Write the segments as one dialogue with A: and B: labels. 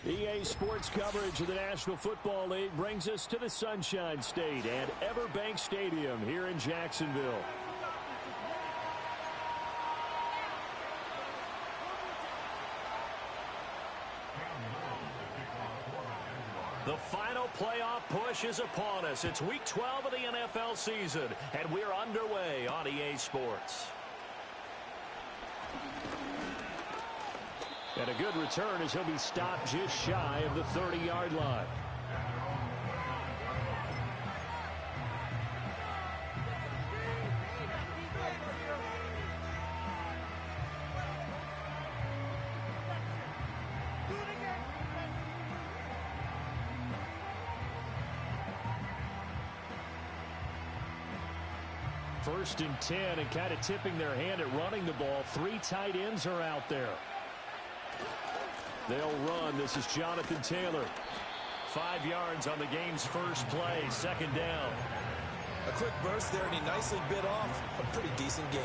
A: EA Sports coverage of the National Football League brings us to the Sunshine State and Everbank Stadium here in Jacksonville. The final playoff push is upon us. It's Week 12 of the NFL season, and we're underway on EA Sports. And a good return as he'll be stopped just shy of the 30-yard line. First and 10, and kind of tipping their hand at running the ball. 3 tight ends are out there. They'll run. This is Jonathan Taylor. 5 yards on the game's first play. Second down.
B: A quick burst there, and he nicely bit off a pretty decent gain.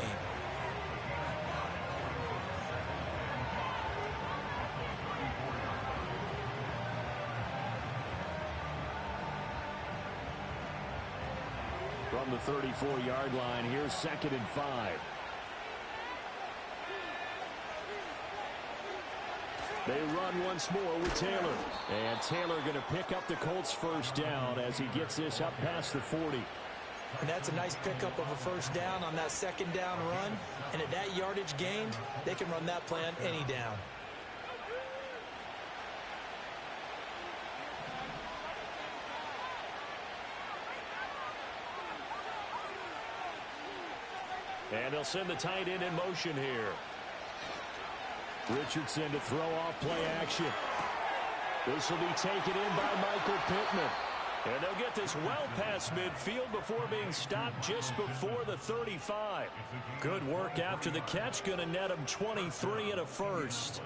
A: From the 34-yard line, here's 2nd and 5. They run once more with Taylor. And Taylor going to pick up the Colts' first down as he gets this up past the 40.
B: And that's a nice pickup of a first down on that second down run. And at that yardage gained, they can run that play on any down.
A: And they'll send the tight end in motion here. Richardson to throw off play action. This will be taken in by Michael Pittman. And they'll get this well past midfield before being stopped just before the 35. Good work after the catch. Going to net him 23 and a first.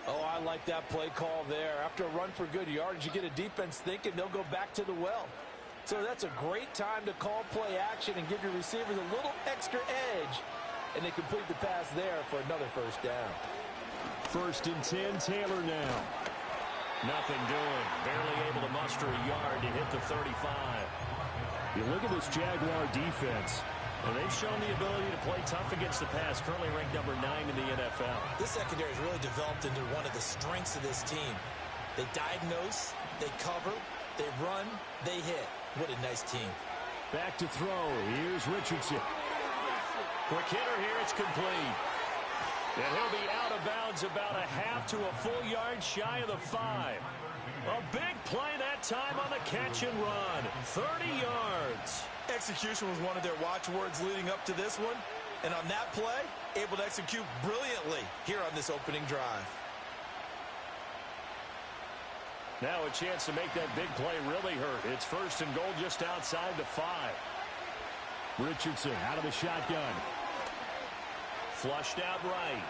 B: Oh, I like that play call there. After a run for good yardage, you get a defense thinking they'll go back to the well. So that's a great time to call play action and give your receivers a little extra edge. And they complete the pass there for another first down.
A: First and 10, Taylor now. Nothing doing. Barely able to muster a yard to hit the 35. You look at this Jaguar defense, and they've shown the ability to play tough against the pass, currently ranked number 9 in the NFL.
B: This secondary has really developed into one of the strengths of this team. They diagnose, they cover, they run, they hit. What a nice team.
A: Back to throw. Here's Richardson. Quick hitter here. It's complete. And he'll be out of bounds about a half to a full yard shy of the 5. A big play that time on the catch and run. 30 yards.
B: Execution was one of their watchwords leading up to this one. And on that play, able to execute brilliantly here on this opening drive.
A: Now a chance to make that big play really hurt. It's first and goal just outside the 5. Richardson out of the shotgun. Flushed out right.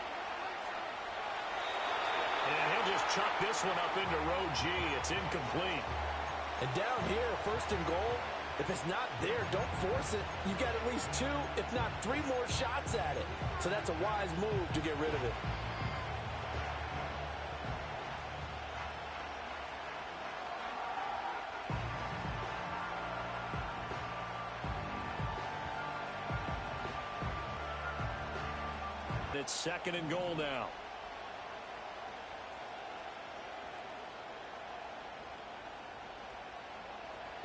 A: And he'll just chuck this one up into row G. It's incomplete.
B: And down here, first and goal, if it's not there, don't force it. You've got at least 2, if not 3 more shots at it. So that's a wise move to get rid of it.
A: It's second and goal now.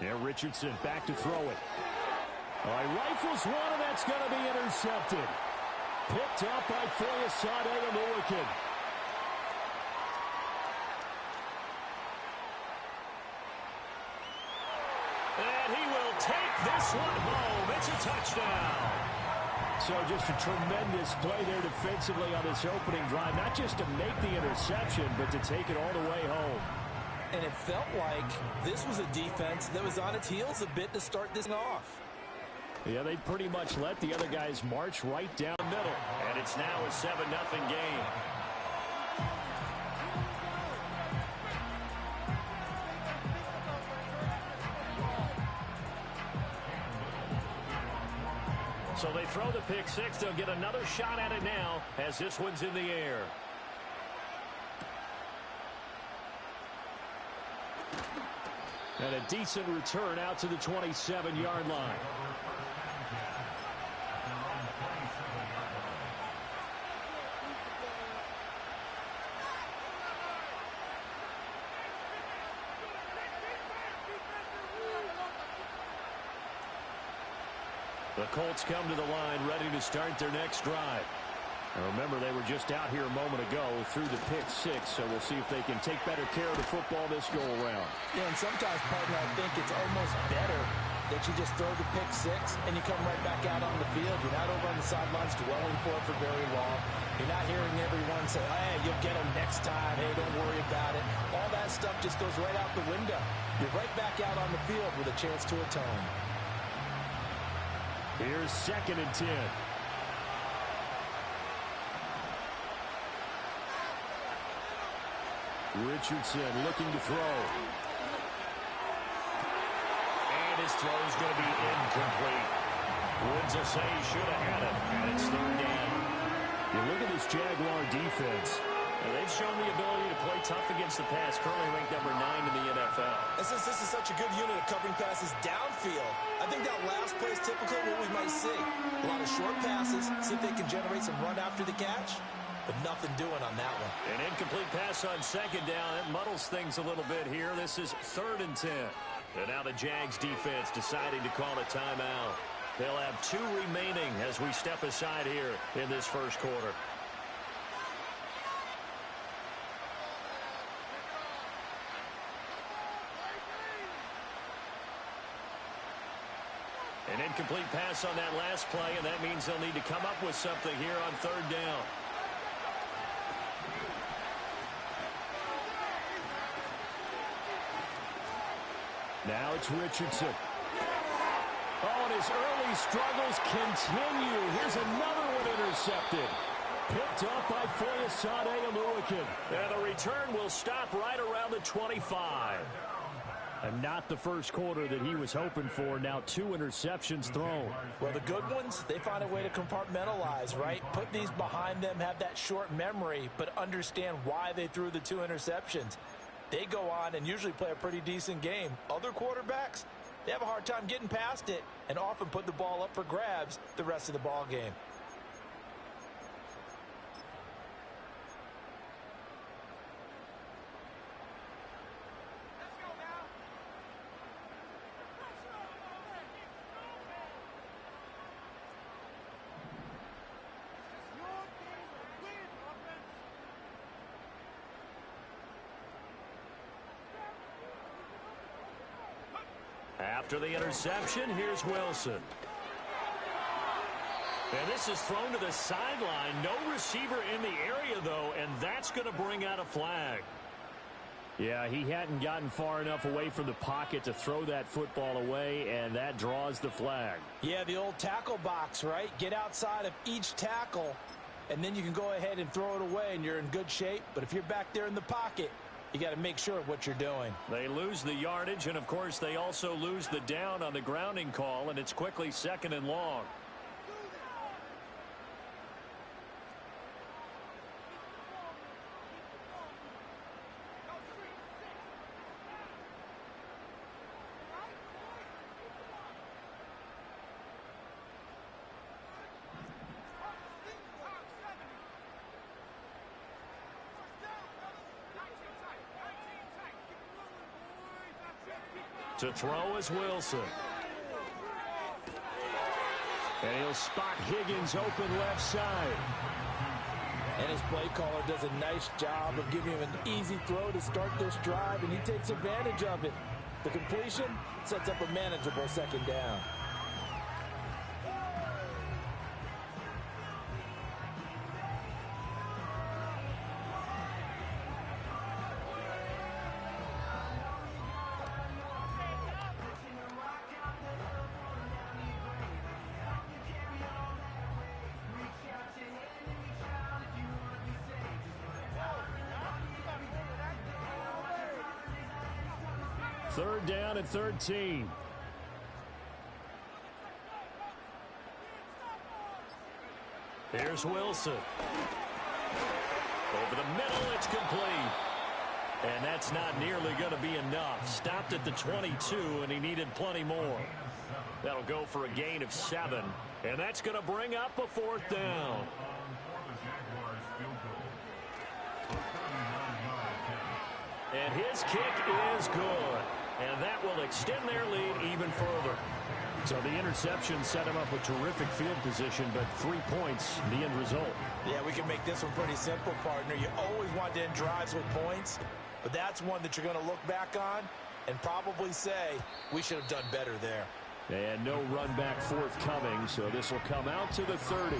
A: Yeah, Richardson back to throw it. All right, rifles one, and that's going to be intercepted. Picked up by Foyesade Oluwakin. And he will take this one home. It's a touchdown. So just a tremendous play there defensively on this opening drive. Not just to make the interception, but to take it all the way home.
B: And it felt like this was a defense that was on its heels a bit to start this off.
A: Yeah, they pretty much let the other guys march right down the middle. And it's now a 7-0 game. So they throw the pick six. They'll get another shot at it now as this one's in the air. And a decent return out to the 27-yard line. The Colts come to the line ready to start their next drive. Now remember, they were just out here a moment ago through the pick six, so we'll see if they can take better care of the football this go-around.
B: Yeah, and sometimes, partner, I think it's almost better that you just throw the pick six and you come right back out on the field. You're not over on the sidelines dwelling for it for very long. You're not hearing everyone say, hey, you'll get them next time. Hey, don't worry about it. All that stuff just goes right out the window. You're right back out on the field with a chance to atone.
A: Here's 2nd and 10. Richardson looking to throw. And his throw is going to be incomplete. Woods will say he should have had it, and it's 3rd down. You look at this Jaguar defense. And they've shown the ability to play tough against the pass, currently ranked number 9 in the NFL.
C: And since this is such a good unit of covering passes downfield, I think that last play is typically what we might see. A lot of short passes, see if they can generate some run after the catch, but nothing doing on that one.
A: An incomplete pass on 2nd down. It muddles things a little bit here. This is 3rd and 10. And now the Jags defense deciding to call a timeout. They'll have 2 remaining as we step aside here in this first quarter. An incomplete pass on that last play, and that means they'll need to come up with something here on 3rd down. Now it's Richardson. Oh, and his early struggles continue. Here's another one intercepted. Picked up by Foyesade Oluokun. And the return will stop right around the 25. And not the first quarter that he was hoping for. Now 2 interceptions thrown.
B: Well, the good ones, they find a way to compartmentalize, right? Put these behind them, have that short memory, but understand why they threw the 2 interceptions. They go on and usually play a pretty decent game. Other quarterbacks, they have a hard time getting past it and often put the ball up for grabs the rest of the ball game.
A: After the interception, here's Wilson. And this is thrown to the sideline. No receiver in the area, though, and that's going to bring out a flag. Yeah, he hadn't gotten far enough away from the pocket to throw that football away, and that draws the flag.
B: Yeah, the old tackle box, right? Get outside of each tackle, and then you can go ahead and throw it away, and you're in good shape. But if you're back there in the pocket, you got to make sure of what you're doing.
A: They lose the yardage, and, of course, they also lose the down on the grounding call, and it's quickly 2nd and long. To throw is Wilson. And he'll spot Higgins open left side.
B: And his play caller does a nice job of giving him an easy throw to start this drive, and he takes advantage of it. The completion sets up a manageable 2nd down.
A: Third down and 13. Here's Wilson. Over the middle, it's complete. And that's not nearly going to be enough. Stopped at the 22, and he needed plenty more. That'll go for a gain of 7. And that's going to bring up a 4th down. And his kick is good. And that will extend their lead even further. So the interception set him up with terrific field position, but 3 points, the end result.
B: Yeah, we can make this one pretty simple, partner. You always want to end drives with points, but that's one that you're going to look back on and probably say, we should have done better there.
A: And no run back forthcoming, so this will come out to the 30.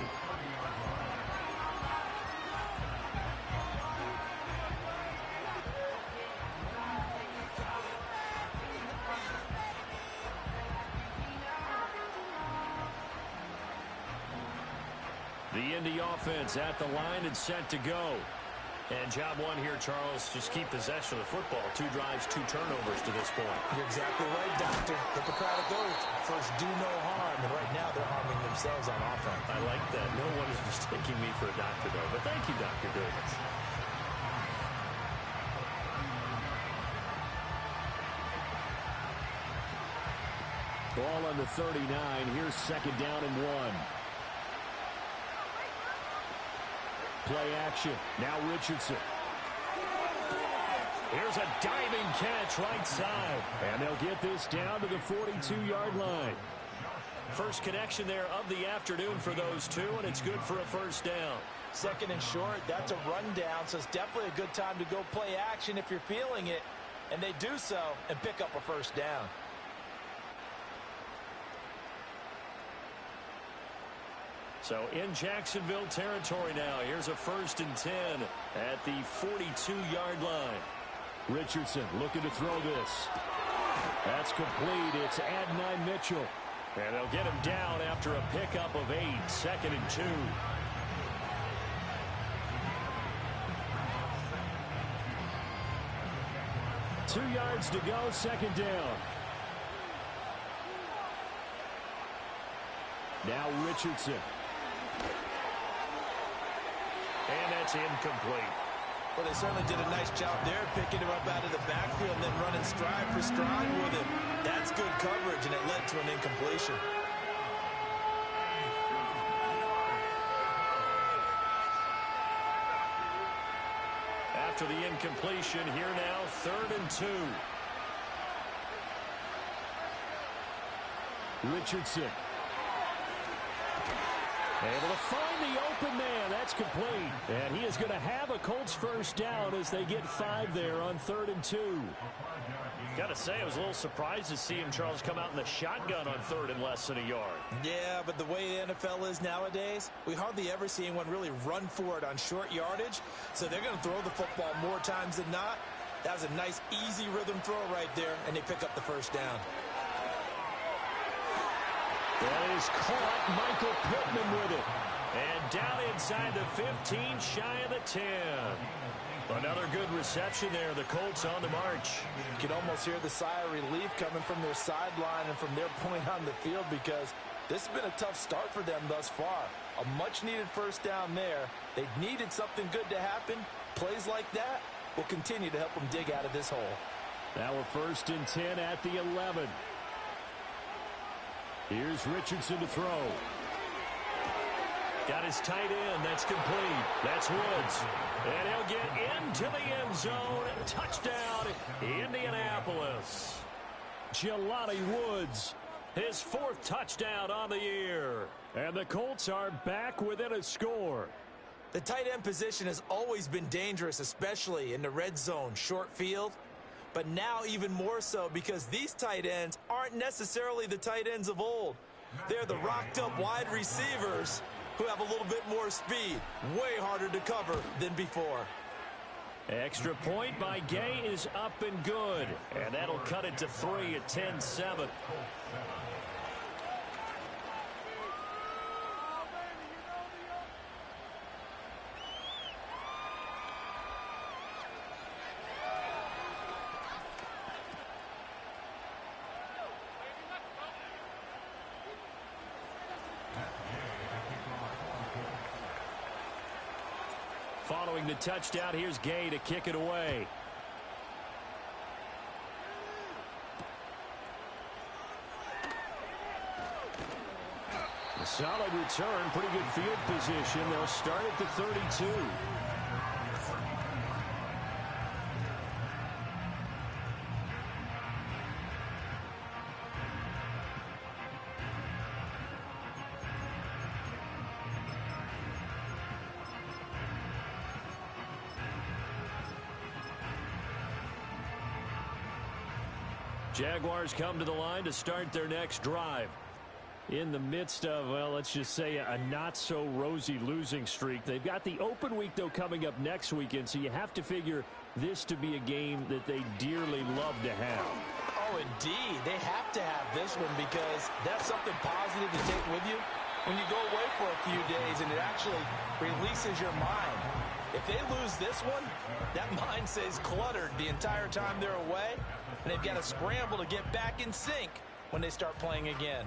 A: The Indy offense at the line and set to go. And job one here, Charles, just keep possession of the football. 2 drives, 2 turnovers to this point.
B: You're exactly right, Doctor. Hippocratic oath. First, do no harm. And right now, they're harming themselves on offense.
A: I like that. No one is mistaking me for a doctor, though. But thank you, Dr. Davis. Ball on the 39. Here's 2nd down and 1. Play action. Now Richardson. Here's a diving catch right side. And they'll get this down to the 42-yard line. First connection there of the afternoon for those two, and it's good for a 1st down.
B: 2nd and short, that's a rundown, so it's definitely a good time to go play action if you're feeling it. And they do so and pick up a 1st down.
A: So in Jacksonville territory now. Here's a 1st and 10 at the 42-yard line. Richardson looking to throw this. That's complete. It's Adonai Mitchell. And they'll get him down after a pickup of 8. 2nd and 2. Two yards to go. 2nd down. Now Richardson. And that's incomplete.
B: Well, they certainly did a nice job there, picking him up out of the backfield and then running stride for stride with him. That's good coverage, and it led to an incompletion.
A: After the incompletion, here now, 3rd and 2. Richardson. Able to find the open man. That's complete. And he is going to have a Colts 1st down as they get 5 there on 3rd and 2. Got to say, I was a little surprised to see him, Charles, come out in the shotgun on 3rd and less than a yard.
B: Yeah, but the way the NFL is nowadays, we hardly ever see anyone really run for it on short yardage. So they're going to throw the football more times than not. That was a nice, easy rhythm throw right there, and they pick up the 1st down.
A: That is caught. Michael Pittman with it. And down inside the 15, shy of the 10. Another good reception there. The Colts on the march.
B: You can almost hear the sigh of relief coming from their sideline and from their point on the field, because this has been a tough start for them thus far. A much-needed 1st down there. They needed something good to happen. Plays like that will continue to help them dig out of this hole.
A: Now a 1st and 10 at the 11. Here's Richardson to throw. Got his tight end. That's complete. That's Woods. And he'll get into the end zone. Touchdown, Indianapolis. Jelani Woods, his 4th touchdown on the year. And the Colts are back within a score.
B: The tight end position has always been dangerous, especially in the red zone, short field. But now even more so, because these tight ends aren't necessarily the tight ends of old. They're the rocked-up wide receivers who have a little bit more speed. Way harder to cover than before.
A: Extra point by Gay is up and good. And that'll cut it to 3 at 10-7. Following the touchdown, here's Gay to kick it away. A solid return, pretty good field position. They'll start at the 32. Jaguars come to the line to start their next drive. In the midst of, well, let's just say a not-so-rosy losing streak. They've got the open week, though, coming up next weekend, so you have to figure this to be a game that they dearly love to have.
B: Oh, indeed. They have to have this one because that's something positive to take with you when you go away for a few days, and it actually releases your mind. If they lose this one, that mind stays cluttered the entire time they're away, and they've got to scramble to get back in sync when they start playing again.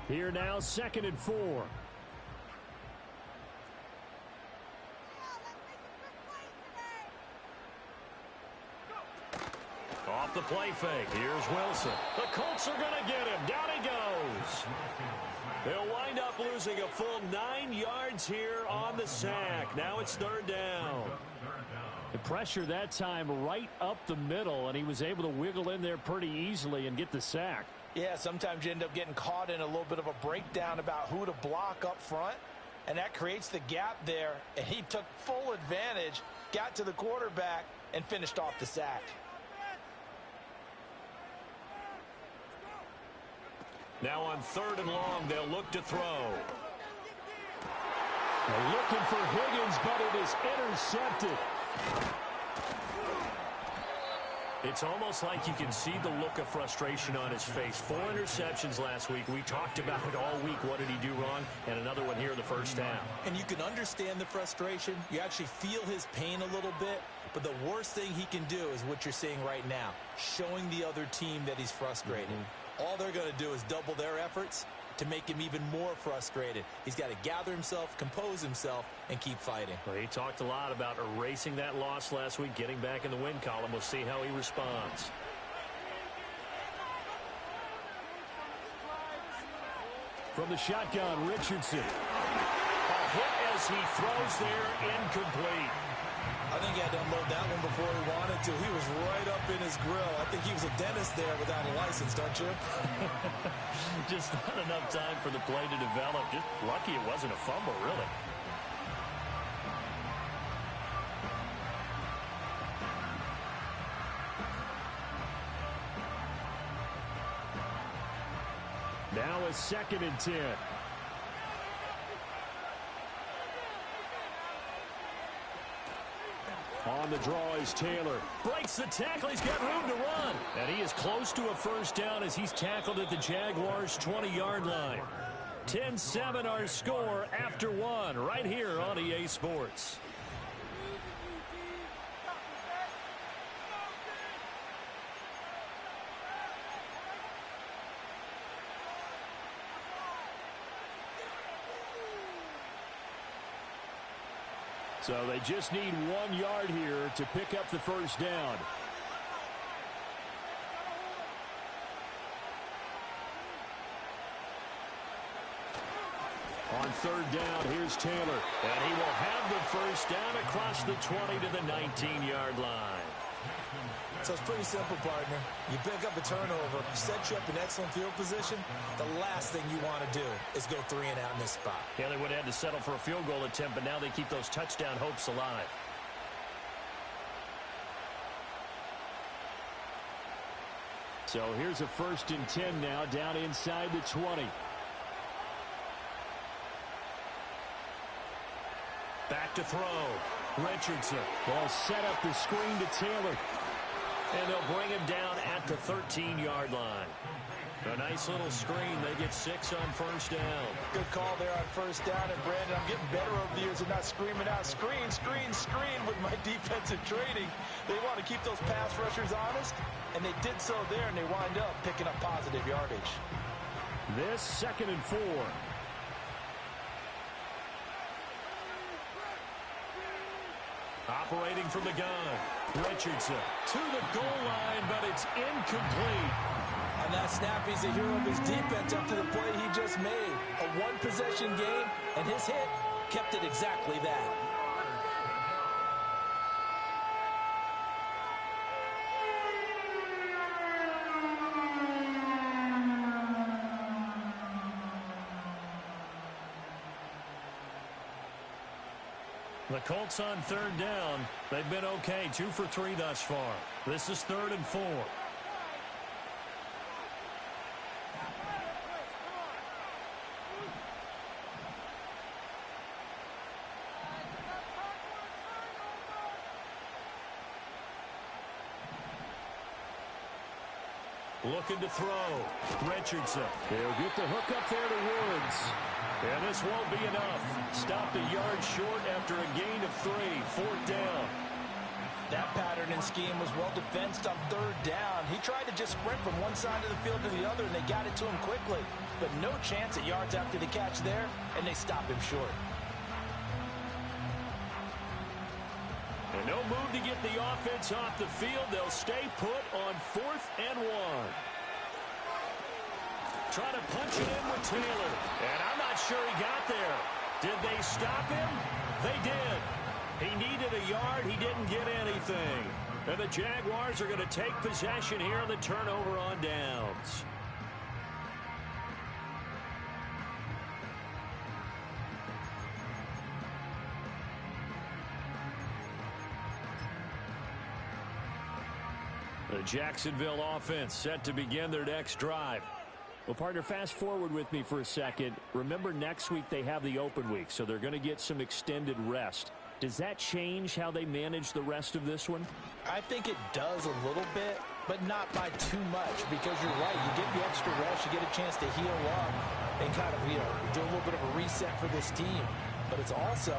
A: Here now, 2nd and 4. Off the play fake. Here's Wilson. The Colts are going to get him. Down he goes. They'll wind up losing a full 9 yards here on the sack. Now it's 3rd down. The pressure that time right up the middle, and he was able to wiggle in there pretty easily and get the sack.
B: Yeah, sometimes you end up getting caught in a little bit of a breakdown about who to block up front, and that creates the gap there, and he took full advantage, got to the quarterback, and finished off the sack.
A: Now on 3rd and long, they'll look to throw. They're looking for Higgins, but it is intercepted. It's almost like you can see the look of frustration on his face. 4 interceptions last week. We talked about it all week. What did he do wrong? And another one here in the first half.
C: And you can understand the frustration. You actually feel his pain a little bit. But the worst thing he can do is what you're seeing right now, showing the other team that he's frustrated. All they're going to do is double their efforts to make him even more frustrated. He's got to gather himself, compose himself, and keep fighting.
A: Well, he talked a lot about erasing that loss last week, getting back in the win column. We'll see how he responds. From the shotgun, Richardson. A hit as he throws there, incomplete.
C: I think he had to unload that one before he wanted to. He was right up in his grill. I think he was a dentist there without a license, don't you?
A: Just not enough time for the play to develop. Just lucky it wasn't a fumble, really. Now a 2nd and 10. On the draw is Taylor. Breaks the tackle. He's got room to run. And he is close to a first down as he's tackled at the Jaguars' 20-yard line. 10-7 our score after 1 right here on EA Sports. So they just need 1 yard here to pick up the first down. On 3rd down, here's Taylor. And he will have the first down across the 20 to the 19-yard line.
C: So it's pretty simple, partner. You pick up a turnover, set you up in excellent field position. The last thing you want to do is go 3 and out in this spot.
A: Yeah, they would have had to settle for a field goal attempt, but now they keep those touchdown hopes alive. So here's a 1st and 10 now, down inside the 20. Back to throw. Richardson. They'll set up the screen to Taylor. And they'll bring him down at the 13-yard line. A nice little screen. They get 6 on first down.
B: Good call there on first down. And, Brandon, I'm getting better over the years and not screaming out, screen, screen, screen with my defensive training. They want to keep those pass rushers honest, and they did so there, and they wind up picking up positive yardage.
A: This 2nd and 4. Operating from the gun, Richardson to the goal line, but it's incomplete.
B: On that snap, he's a hero of his defense after the play he just made. A one-possession game, and his hit kept it exactly that.
A: The Colts on third down. They've been okay, 2 for 3 thus far. This is 3rd and 4. Looking to throw. Richardson. He'll get the hook up there to Woods. And this won't be enough. Stopped a yard short after a gain of 3. 4th down.
B: That pattern and scheme was well defensed on third down. He tried to just sprint from one side of the field to the other, and they got it to him quickly. But no chance at yards after the catch there, and they stop him short.
A: And no move to get the offense off the field. They'll stay put on 4th and 1. Trying to punch it in with Taylor. And I'm not sure he got there. Did they stop him? They did. He needed a yard. He didn't get anything. And the Jaguars are going to take possession here on the turnover on downs. The Jacksonville offense set to begin their next drive. Well, partner, fast forward with me for a second. Remember, next week they have the open week, so they're going to get some extended rest. Does that change how they manage the rest of this one?
B: I think it does a little bit, but not by too much, because you're right. You get the extra rest, you get a chance to heal up and kind of, do a little bit of a reset for this team. But it's also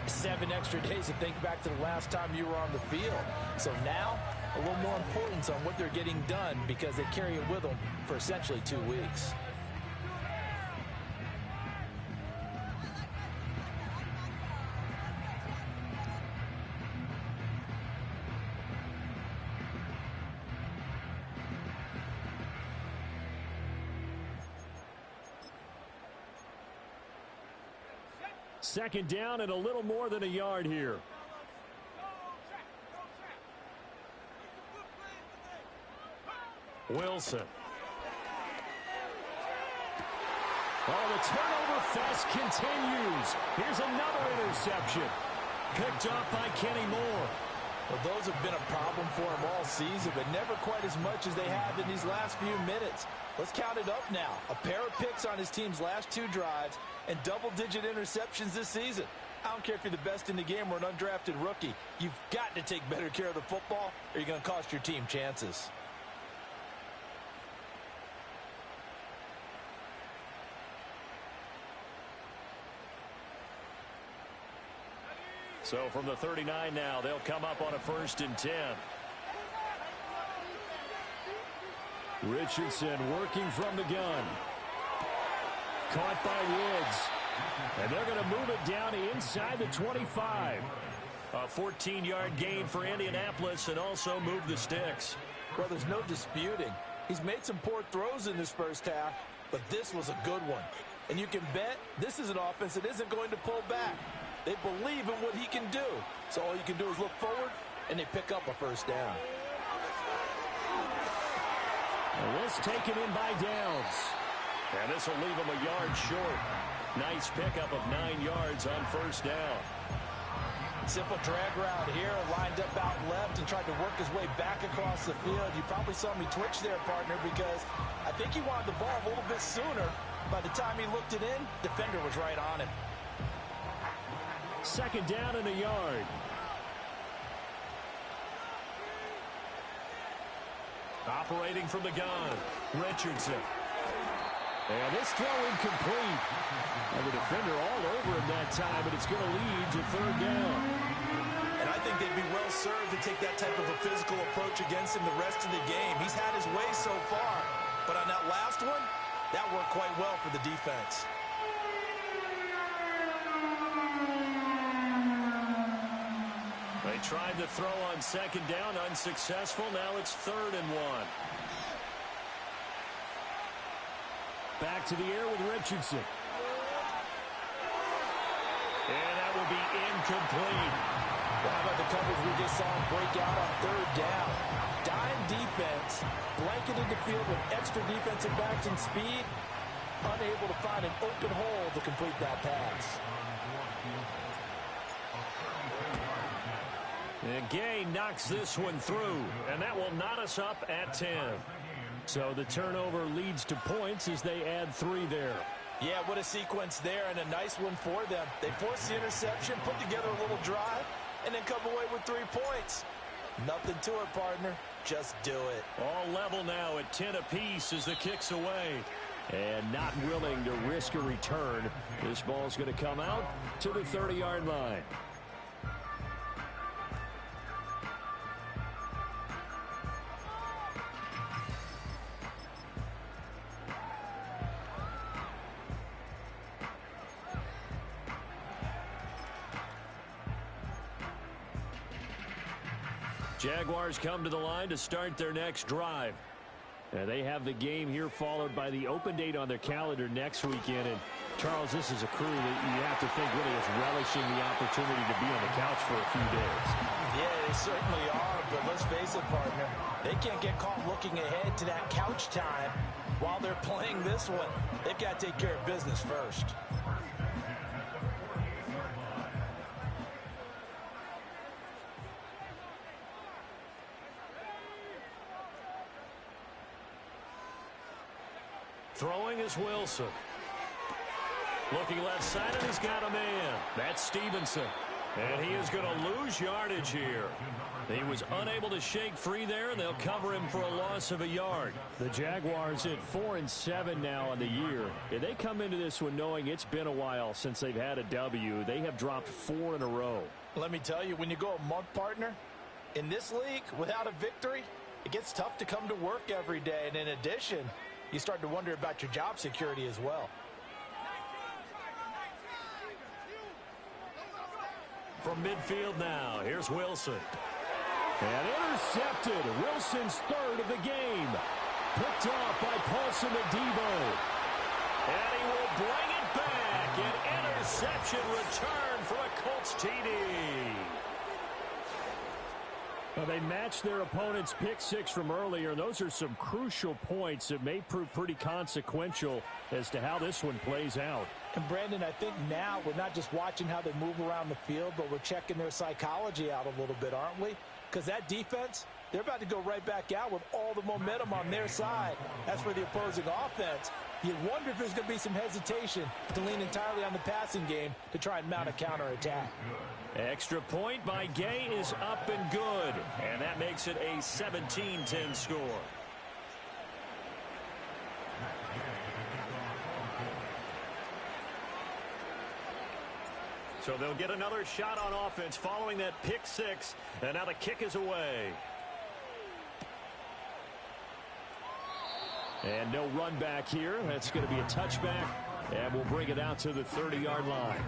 B: 7 extra days to think back to the last time you were on the field. So now, a little more importance on what they're getting done, because they carry it with them for essentially 2 weeks.
A: Second down and a little more than a yard here. Wilson. Oh, the turnover fest continues. Here's another interception. Picked off by Kenny Moore.
B: Well, those have been a problem for him all season, but never quite as much as they have in these last few minutes. Let's count it up now. A pair of picks on his team's last 2 drives and double-digit interceptions this season. I don't care if you're the best in the game or an undrafted rookie. You've got to take better care of the football, or you're going to cost your team chances.
A: So from the 39 now, they'll come up on a 1st and 10. Richardson working from the gun. Caught by Woods. And they're going to move it down inside the 25. A 14-yard gain for Indianapolis, and also move the sticks.
B: Well, there's no disputing. He's made some poor throws in this first half, but this was a good one. And you can bet this is an offense that isn't going to pull back. They believe in what he can do. So all you can do is look forward, and they pick up a 1st down.
A: And this taken in by Downs. And this will leave him a yard short. Nice pickup of 9 yards on 1st down.
B: Simple drag route here, lined up out left and tried to work his way back across the field. You probably saw me twitch there, partner, because I think he wanted the ball a little bit sooner. By the time he looked it in, defender was right on him.
A: 2nd down and a yard. Operating from the gun, Richardson. And this throw incomplete. And the defender all over him that time, but it's going to lead to 3rd down.
B: And I think they'd be well served to take that type of a physical approach against him the rest of the game. He's had his way so far, but on that last one, that worked quite well for the defense.
A: They tried to throw on second down, unsuccessful. Now it's 3rd and 1. Back to the air with Richardson. And that will be incomplete.
B: Well, how about the coverage we just saw him break out on 3rd down? Dime defense, blanketed the field with extra defensive backs and speed, unable to find an open hole to complete that pass.
A: And Gay knocks this one through, and that will knot us up at 10. So the turnover leads to points as they add 3 there.
B: Yeah, what a sequence there, and a nice one for them. They force the interception, put together a little drive, and then come away with 3 points. Nothing to it, partner. Just do it.
A: All level now at 10 apiece as the kick's away. And not willing to risk a return. This ball's going to come out to the 30-yard line. Jaguars come to the line to start their next drive. And they have the game here followed by the open date on their calendar next weekend. And, Charles, this is a crew that you have to think really is relishing the opportunity to be on the couch for a few days.
B: Yeah, they certainly are, but let's face it, partner. They can't get caught looking ahead to that couch time while they're playing this one. They've got to take care of business first.
A: Throwing is Wilson. Looking left side, and he's got a man. That's Stevenson. And he is going to lose yardage here. He was unable to shake free there, and they'll cover him for a loss of a yard. The Jaguars at 4-7 now on the year. If they come into this one knowing it's been a while since they've had a W, they have dropped 4 in a row.
B: Let me tell you, when you go a month, partner, in this league, without a victory, it gets tough to come to work every day. And in addition, you start to wonder about your job security as well.
A: From midfield now, here's Wilson. And intercepted. Wilson's 3rd of the game. Picked off by Paulson Adebo. And he will bring it back. An interception return for a Colts TD. Well, they matched their opponent's pick 6 from earlier. Those are some crucial points that may prove pretty consequential as to how this one plays out.
B: And, Brandon, I think now we're not just watching how they move around the field, but we're checking their psychology out a little bit, aren't we? Because that defense, they're about to go right back out with all the momentum on their side. As for the opposing offense, you wonder if there's going to be some hesitation to lean entirely on the passing game to try and mount a counterattack.
A: Extra point by Gay is up and good. And that makes it a 17-10 score. So they'll get another shot on offense following that pick 6. And now the kick is away. And no run back here. That's going to be a touchback. And we'll bring it out to the 30-yard line.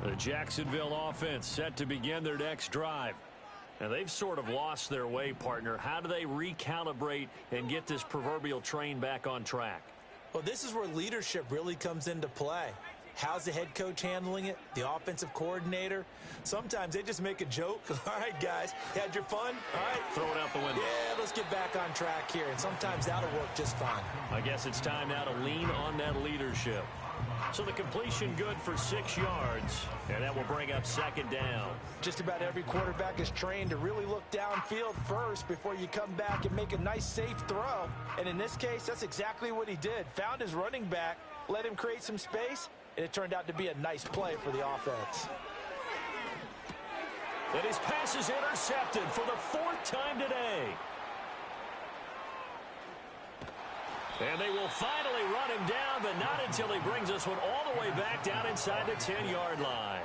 A: The Jacksonville offense set to begin their next drive. And they've sort of lost their way, partner. How do they recalibrate and get this proverbial train back on track?
C: Well, this is where leadership really comes into play. How's the head coach handling it? The offensive coordinator? Sometimes they just make a joke. All right, guys, had your fun? All right.
A: Throw it out the window.
C: Yeah, let's get back on track here. And sometimes that'll work just fine.
A: I guess it's time now to lean on that leadership. So the completion good for 6 yards, and that will bring up 2nd down.
B: Just about every quarterback is trained to really look downfield first before you come back and make a nice, safe throw. And in this case, that's exactly what he did. Found his running back, let him create some space, and it turned out to be a nice play for the offense.
A: And his pass is intercepted for the 4th time today. And they will finally run him down, but not until he brings this one all the way back down inside the 10-yard line.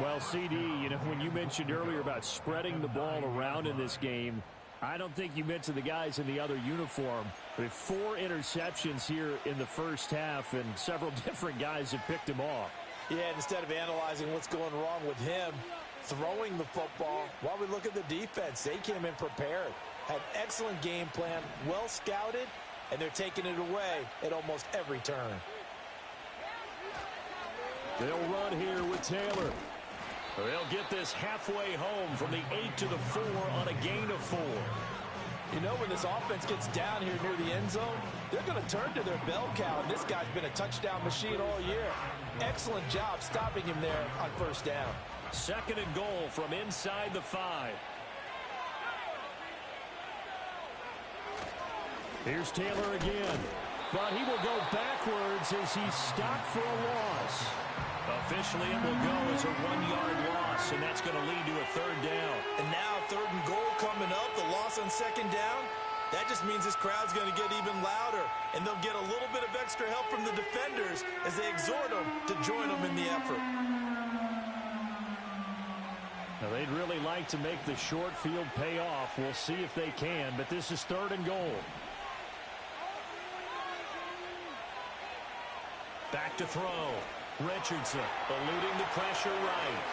A: Well, CD, when you mentioned earlier about spreading the ball around in this game, I don't think you mentioned the guys in the other uniform. With 4 interceptions here in the first half, and several different guys have picked him off.
B: Yeah, and instead of analyzing what's going wrong with him throwing the football, while we look at the defense, they came in prepared, had excellent game plan, well scouted, and they're taking it away at almost every turn.
A: They'll run here with Taylor. They'll get this halfway home from the 8 to the 4 on a gain of 4.
B: When this offense gets down here near the end zone, they're going to turn to their bell cow, and this guy's been a touchdown machine all year. Excellent job stopping him there on first down.
A: 2nd and goal from inside the 5. Here's Taylor again, but he will go backwards as he's stopped for a loss. Officially, it will go as a 1-yard loss, and that's going to lead to a 3rd down.
C: And now 3rd and goal coming up, the loss on 2nd down. That just means this crowd's going to get even louder, and they'll get a little bit of extra help from the defenders as they exhort them to join them in the effort.
A: Now, they'd really like to make the short field pay off. We'll see if they can, but this is 3rd and goal. Back to throw. Richardson eluding the pressure right.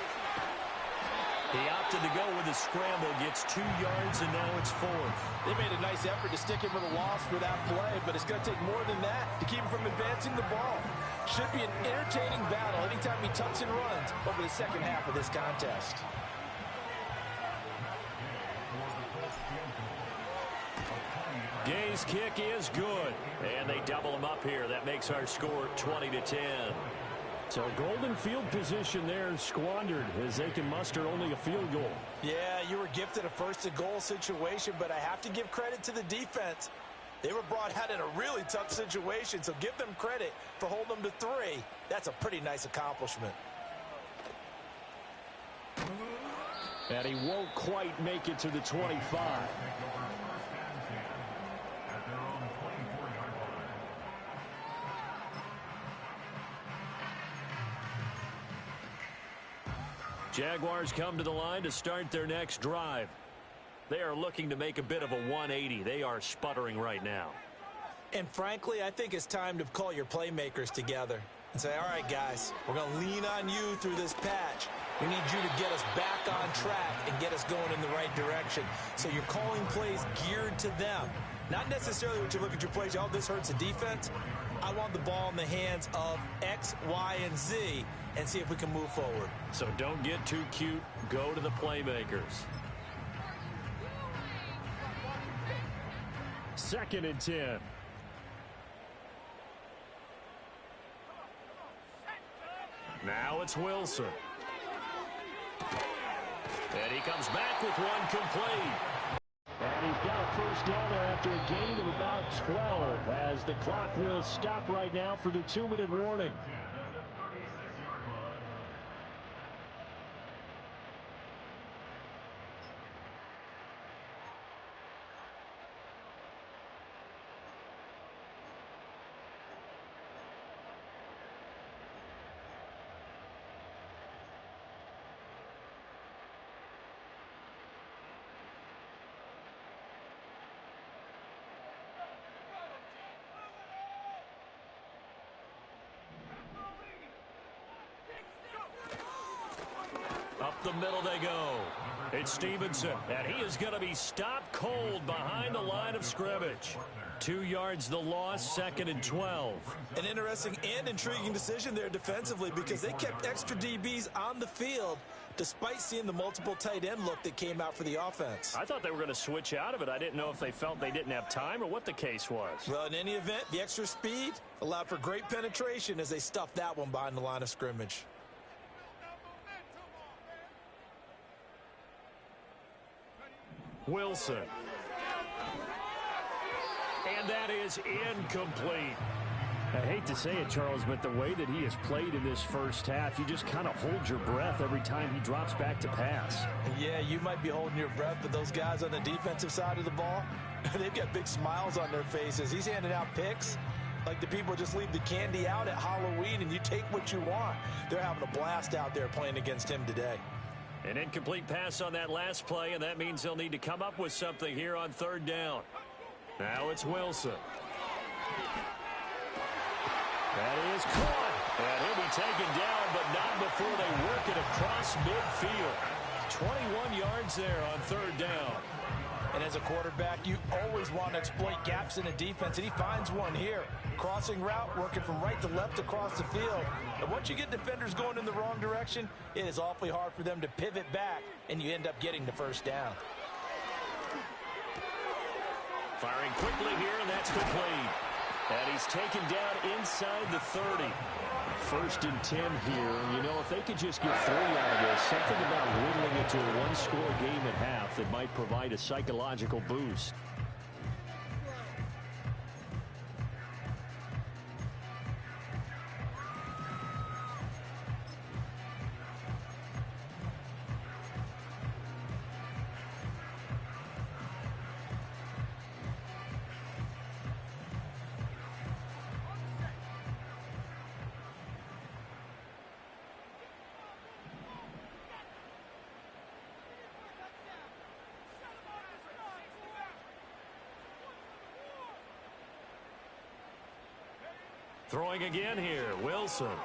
A: He opted to go with a scramble, gets 2 yards, and now it's 4th.
B: They made a nice effort to stick him with a loss for that play, but it's going to take more than that to keep him from advancing the ball. Should be an entertaining battle anytime he tucks and runs over the second half of this contest.
A: Gay's kick is good, and they double him up here. That makes our score 20-10. So golden field position there squandered as they can muster only a field goal.
C: Yeah, you were gifted a 1st and goal situation, but I have to give credit to the defense. They were brought out in a really tough situation, so give them credit for holding them to 3. That's a pretty nice accomplishment.
A: And he won't quite make it to the 25. Jaguars come to the line to start their next drive. They are looking to make a bit of a 180. They are sputtering right now.
C: And frankly, I think it's time to call your playmakers together and say, all right, guys, we're going to lean on you through this patch. We need you to get us back on track and get us going in the right direction. So you're calling plays geared to them. Not necessarily when you look at your plays, oh, this hurts the defense. I want the ball in the hands of X, Y, and Z and see if we can move forward.
A: So don't get too cute. Go to the playmakers. 2nd and 10. Now it's Wilson. And he comes back with one complete. And he's got a first down there after a gain of about 12 as the clock will stop right now for the 2-minute warning. Up the middle they go. It's Stevenson, and he is going to be stopped cold behind the line of scrimmage. 2 yards the loss, 2nd and 12.
C: An interesting and intriguing decision there defensively because they kept extra DBs on the field despite seeing the multiple tight end look that came out for the offense.
A: I thought they were going to switch out of it. I didn't know if they felt they didn't have time or what the case was.
C: Well, in any event, the extra speed allowed for great penetration as they stuffed that one behind the line of scrimmage.
A: Wilson. And that is incomplete. I hate to say it, Charles, but the way that he has played in this first half, you just kind of hold your breath every time he drops back to pass.
C: Yeah, you might be holding your breath, but those guys on the defensive side of the ball, they've got big smiles on their faces. He's handing out picks,
B: Like the people just leave the candy out at Halloween and you take what you want. They're having a blast out there playing against him today.
A: An incomplete pass on that last play, and that means they'll need to come up with something here on third down. Now it's Wilson. That is caught. And he'll be taken down, but not before they work it across midfield. 21 yards there on third down.
B: And as a quarterback, you always want to exploit gaps in a defense, and he finds one here. Crossing route, working from right to left across the field. And once you get defenders going in the wrong direction, it is awfully hard for them to pivot back, and you end up getting the first down.
A: Firing quickly here, and that's complete. And he's taken down inside the 30. 1st and 10 here. You know, if they could just get 3 out of this, something about whittling it to a one-score game at half that might provide a psychological boost. Throwing again here, Wilson. And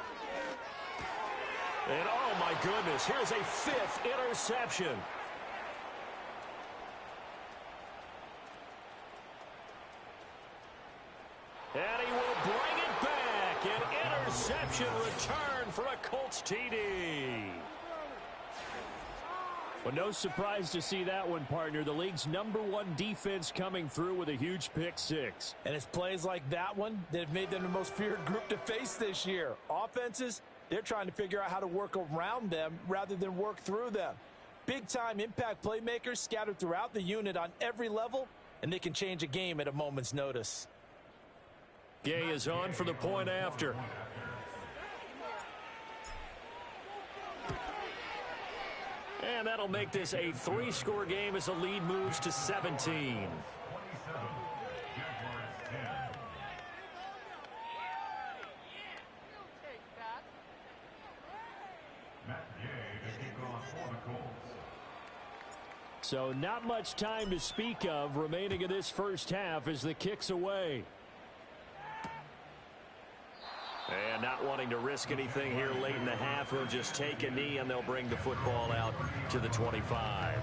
A: oh my goodness, here's a 5th interception. And he will bring it back. An interception return for a Colts TD. Well, no surprise to see that one, partner. The league's #1 defense coming through with a huge pick 6.
B: And it's plays like that one that have made them the most feared group to face this year. Offenses, they're trying to figure out how to work around them rather than work through them. Big-time impact playmakers scattered throughout the unit on every level, and they can change a game at a moment's notice.
A: Gay is on for the point after. And that'll make this a 3-score game as the lead moves to 17. So not much time to speak of remaining in this first half as the kick's away. And not wanting to risk anything here late in the half, he'll just take a knee and they'll bring the football out to the 25.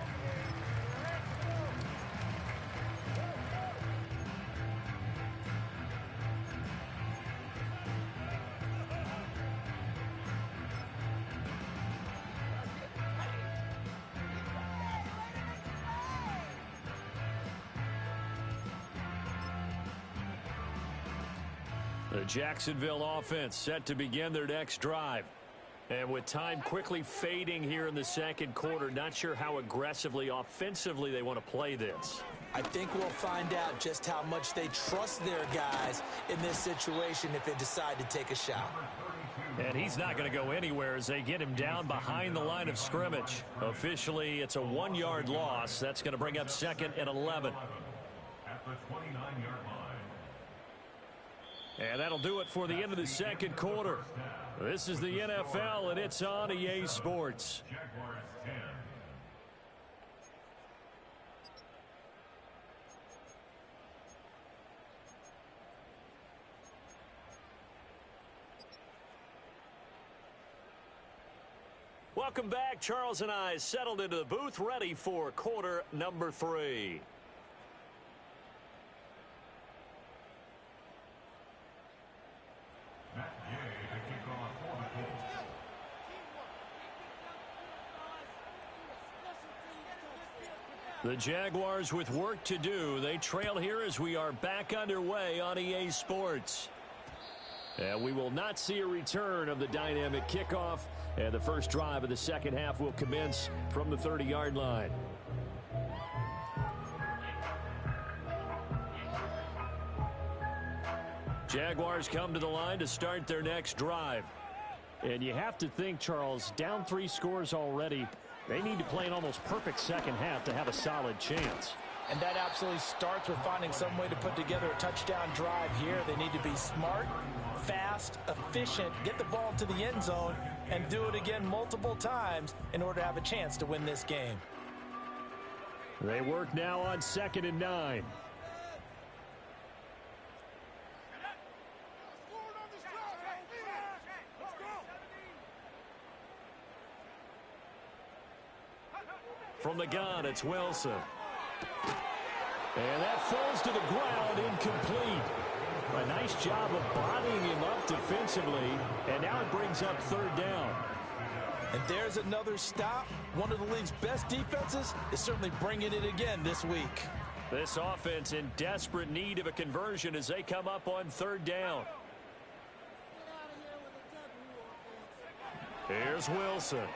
A: The Jacksonville offense set to begin their next drive. And with time quickly fading here in the second quarter, not sure how aggressively, offensively they want to play this.
C: I think we'll find out just how much they trust their guys in this situation if they decide to take a shot.
A: And he's not going to go anywhere as they get him down behind the line of scrimmage. Officially, it's a 1-yard loss. That's going to bring up 2nd and 11.
D: At the 29-yard line.
A: And that'll do it for the end of the second quarter. This is the NFL, and it's on EA Sports.
D: Jaguars 10.
A: Welcome back. Charles and I settled into the booth, ready for quarter number 3. The Jaguars with work to do. They trail here as we are back underway on EA Sports. And we will not see a return of the dynamic kickoff. And the first drive of the second half will commence from the 30-yard line. Jaguars come to the line to start their next drive. And you have to think, Charles, down 3 scores already. They need to play an almost perfect second half to have a solid chance.
B: And that absolutely starts with finding some way to put together a touchdown drive here. They need to be smart, fast, efficient, get the ball to the end zone, and do it again multiple times in order to have a chance to win this game.
A: They work now on 2nd and 9. From the gun, it's Wilson. And that falls to the ground, incomplete. A nice job of bodying him up defensively, and now it brings up 3rd down.
B: And there's another stop. One of the league's best defenses is certainly bringing it again this week.
A: This offense in desperate need of a conversion as they come up on 3rd down. Here's Wilson.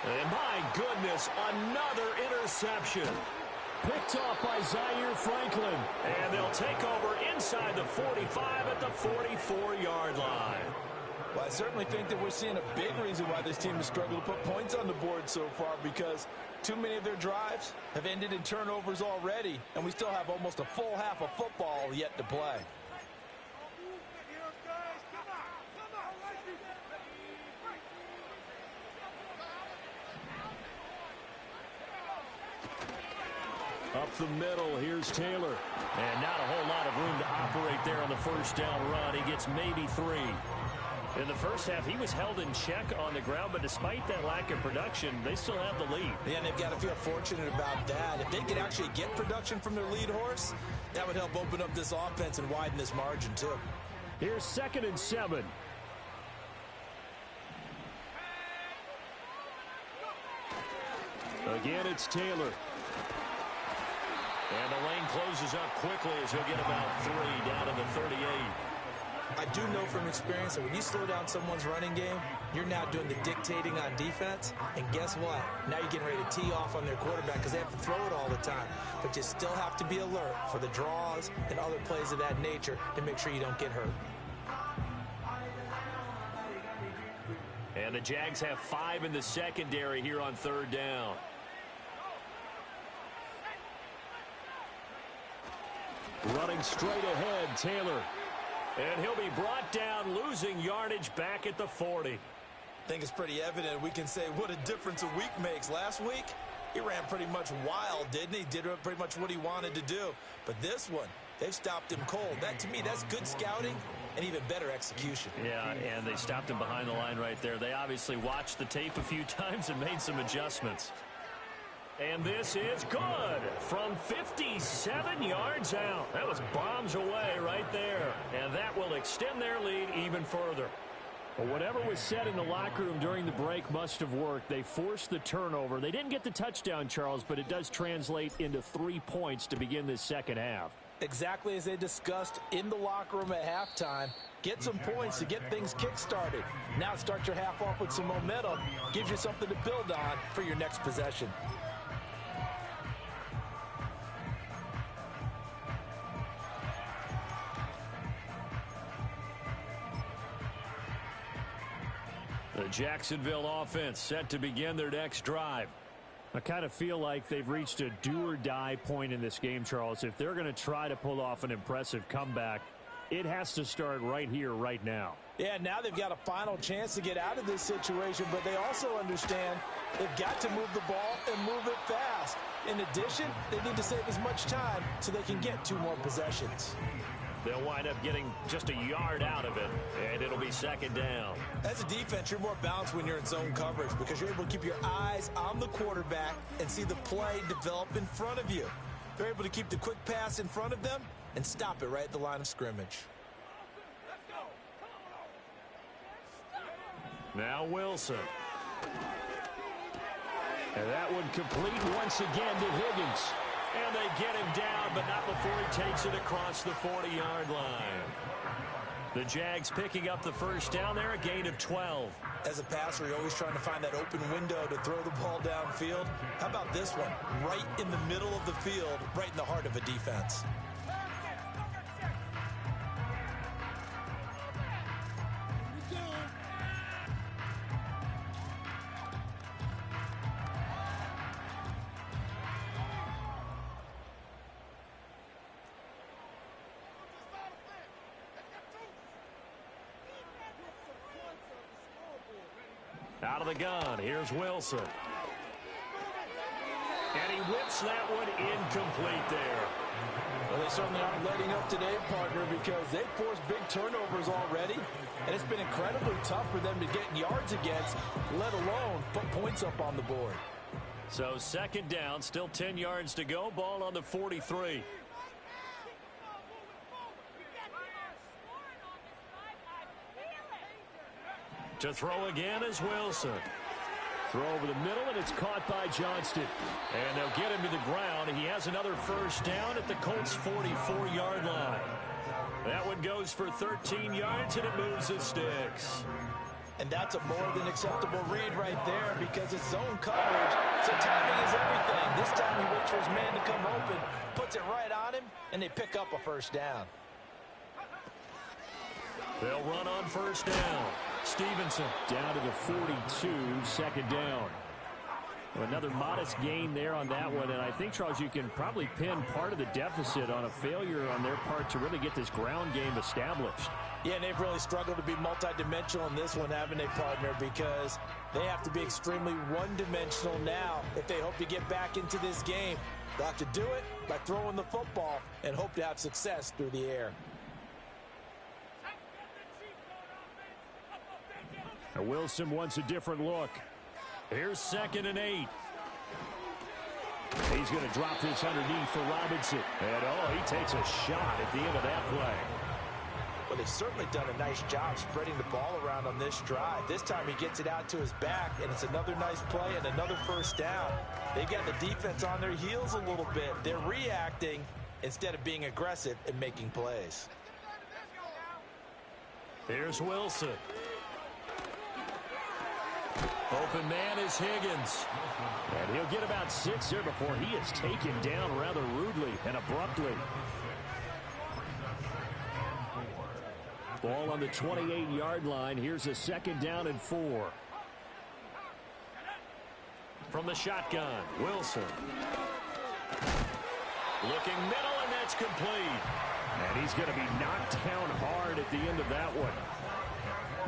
A: And my goodness, another interception. Picked off by Zaire Franklin. And they'll take over inside the 45 at the 44-yard line.
B: Well, I certainly think that we're seeing a big reason why this team has struggled to put points on the board so far, because too many of their drives have ended in turnovers already, and we still have almost a full half of football yet to play.
A: Up the middle, here's Taylor. And not a whole lot of room to operate there on the 1st down run. He gets maybe 3. In the first half, he was held in check on the ground, but despite that lack of production, they still have the lead.
C: Yeah, and they've got to feel fortunate about that. If they could actually get production from their lead horse, that would help open up this offense and widen this margin, too.
A: Here's 2nd and 7. Again, it's Taylor. And the lane closes up quickly as he'll get about 3 down to the 38.
C: I do know from experience that when you slow down someone's running game, you're now doing the dictating on defense. And guess what? Now you're getting ready to tee off on their quarterback because they have to throw it all the time. But you still have to be alert for the draws and other plays of that nature to make sure you don't get hurt.
A: And the Jags have 5 in the secondary here on 3rd down. Running straight ahead, Taylor. And he'll be brought down, losing yardage back at the 40.
C: I think it's pretty evident. We can say what a difference a week makes. Last week, he ran pretty much wild, didn't he? Did pretty much what he wanted to do. But this one, they've stopped him cold. That, to me, that's good scouting and even better execution.
A: Yeah, and they stopped him behind the line right there. They obviously watched the tape a few times and made some adjustments. And this is good from 57 yards out. That was bombs away right there. And that will extend their lead even further. Well, whatever was said in the locker room during the break must have worked. They forced the turnover. They didn't get the touchdown, Charles, but it does translate into 3 points to begin this second half.
B: Exactly as they discussed in the locker room at halftime. Get some points to get things kick-started. Now start your half off with some momentum. Gives you something to build on for your next possession.
A: The Jacksonville offense set to begin their next drive. I kind of feel like they've reached a do-or-die point in this game, Charles. If they're going to try to pull off an impressive comeback, it has to start right here, right now.
B: Yeah, now they've got a final chance to get out of this situation, but they also understand they've got to move the ball and move it fast. In addition, they need to save as much time so they can get 2 more possessions.
A: They'll wind up getting just a yard out of it, and it'll be second down.
C: As a defense, you're more balanced when you're in zone coverage because you're able to keep your eyes on the quarterback and see the play develop in front of you. They're able to keep the quick pass in front of them and stop it right at the line of scrimmage.
A: Now Wilson. And that one complete once again to Higgins. And they get him down, but not before he takes it across the 40-yard line. The Jags picking up the first down there, a gain of 12.
C: As a passer, you're always trying to find that open window to throw the ball downfield. How about this one? Right in the middle of the field, right in the heart of a defense.
A: Out of the gun, here's Wilson. And he whips that one incomplete there.
B: Well, they certainly aren't letting up today, partner, because they've forced big turnovers already, and it's been incredibly tough for them to get yards against, let alone put points up on the board.
A: So second down, still 10 yards to go, ball on the 43. To throw again is Wilson. Throw over the middle, and it's caught by Johnston. And they'll get him to the ground. He has another first down at the Colts' 44-yard line. That one goes for 13 yards, and it moves the sticks.
B: And that's a more than acceptable read right there because it's zone coverage, so timing is everything. This time he waits for his man to come open, puts it right on him, and they pick up a first down.
A: They'll run on first down. Stevenson down to the 42, second down. Another modest gain there on that one, and I think, Charles, you can probably pin part of the deficit on a failure on their part to really get this ground game established.
B: Yeah, and they've really struggled to be multidimensional in this one, haven't they, partner, because they have to be extremely one-dimensional now if they hope to get back into this game. They'll have to do it by throwing the football and hope to have success through the air.
A: Wilson wants a different look. Here's 2nd and 8. He's going to drop this underneath for Robinson. And, he takes a shot at the end of that play.
B: Well, they've certainly done a nice job spreading the ball around on this drive. This time he gets it out to his back, and it's another nice play and another first down. They've got the defense on their heels a little bit. They're reacting instead of being aggressive and making plays.
A: Here's Wilson. Open man is Higgins. And he'll get about 6 here before he is taken down rather rudely and abruptly. Ball on the 28-yard line. Here's a 2nd down and 4. From the shotgun, Wilson. Looking middle, and that's complete. And he's going to be knocked down hard at the end of that one.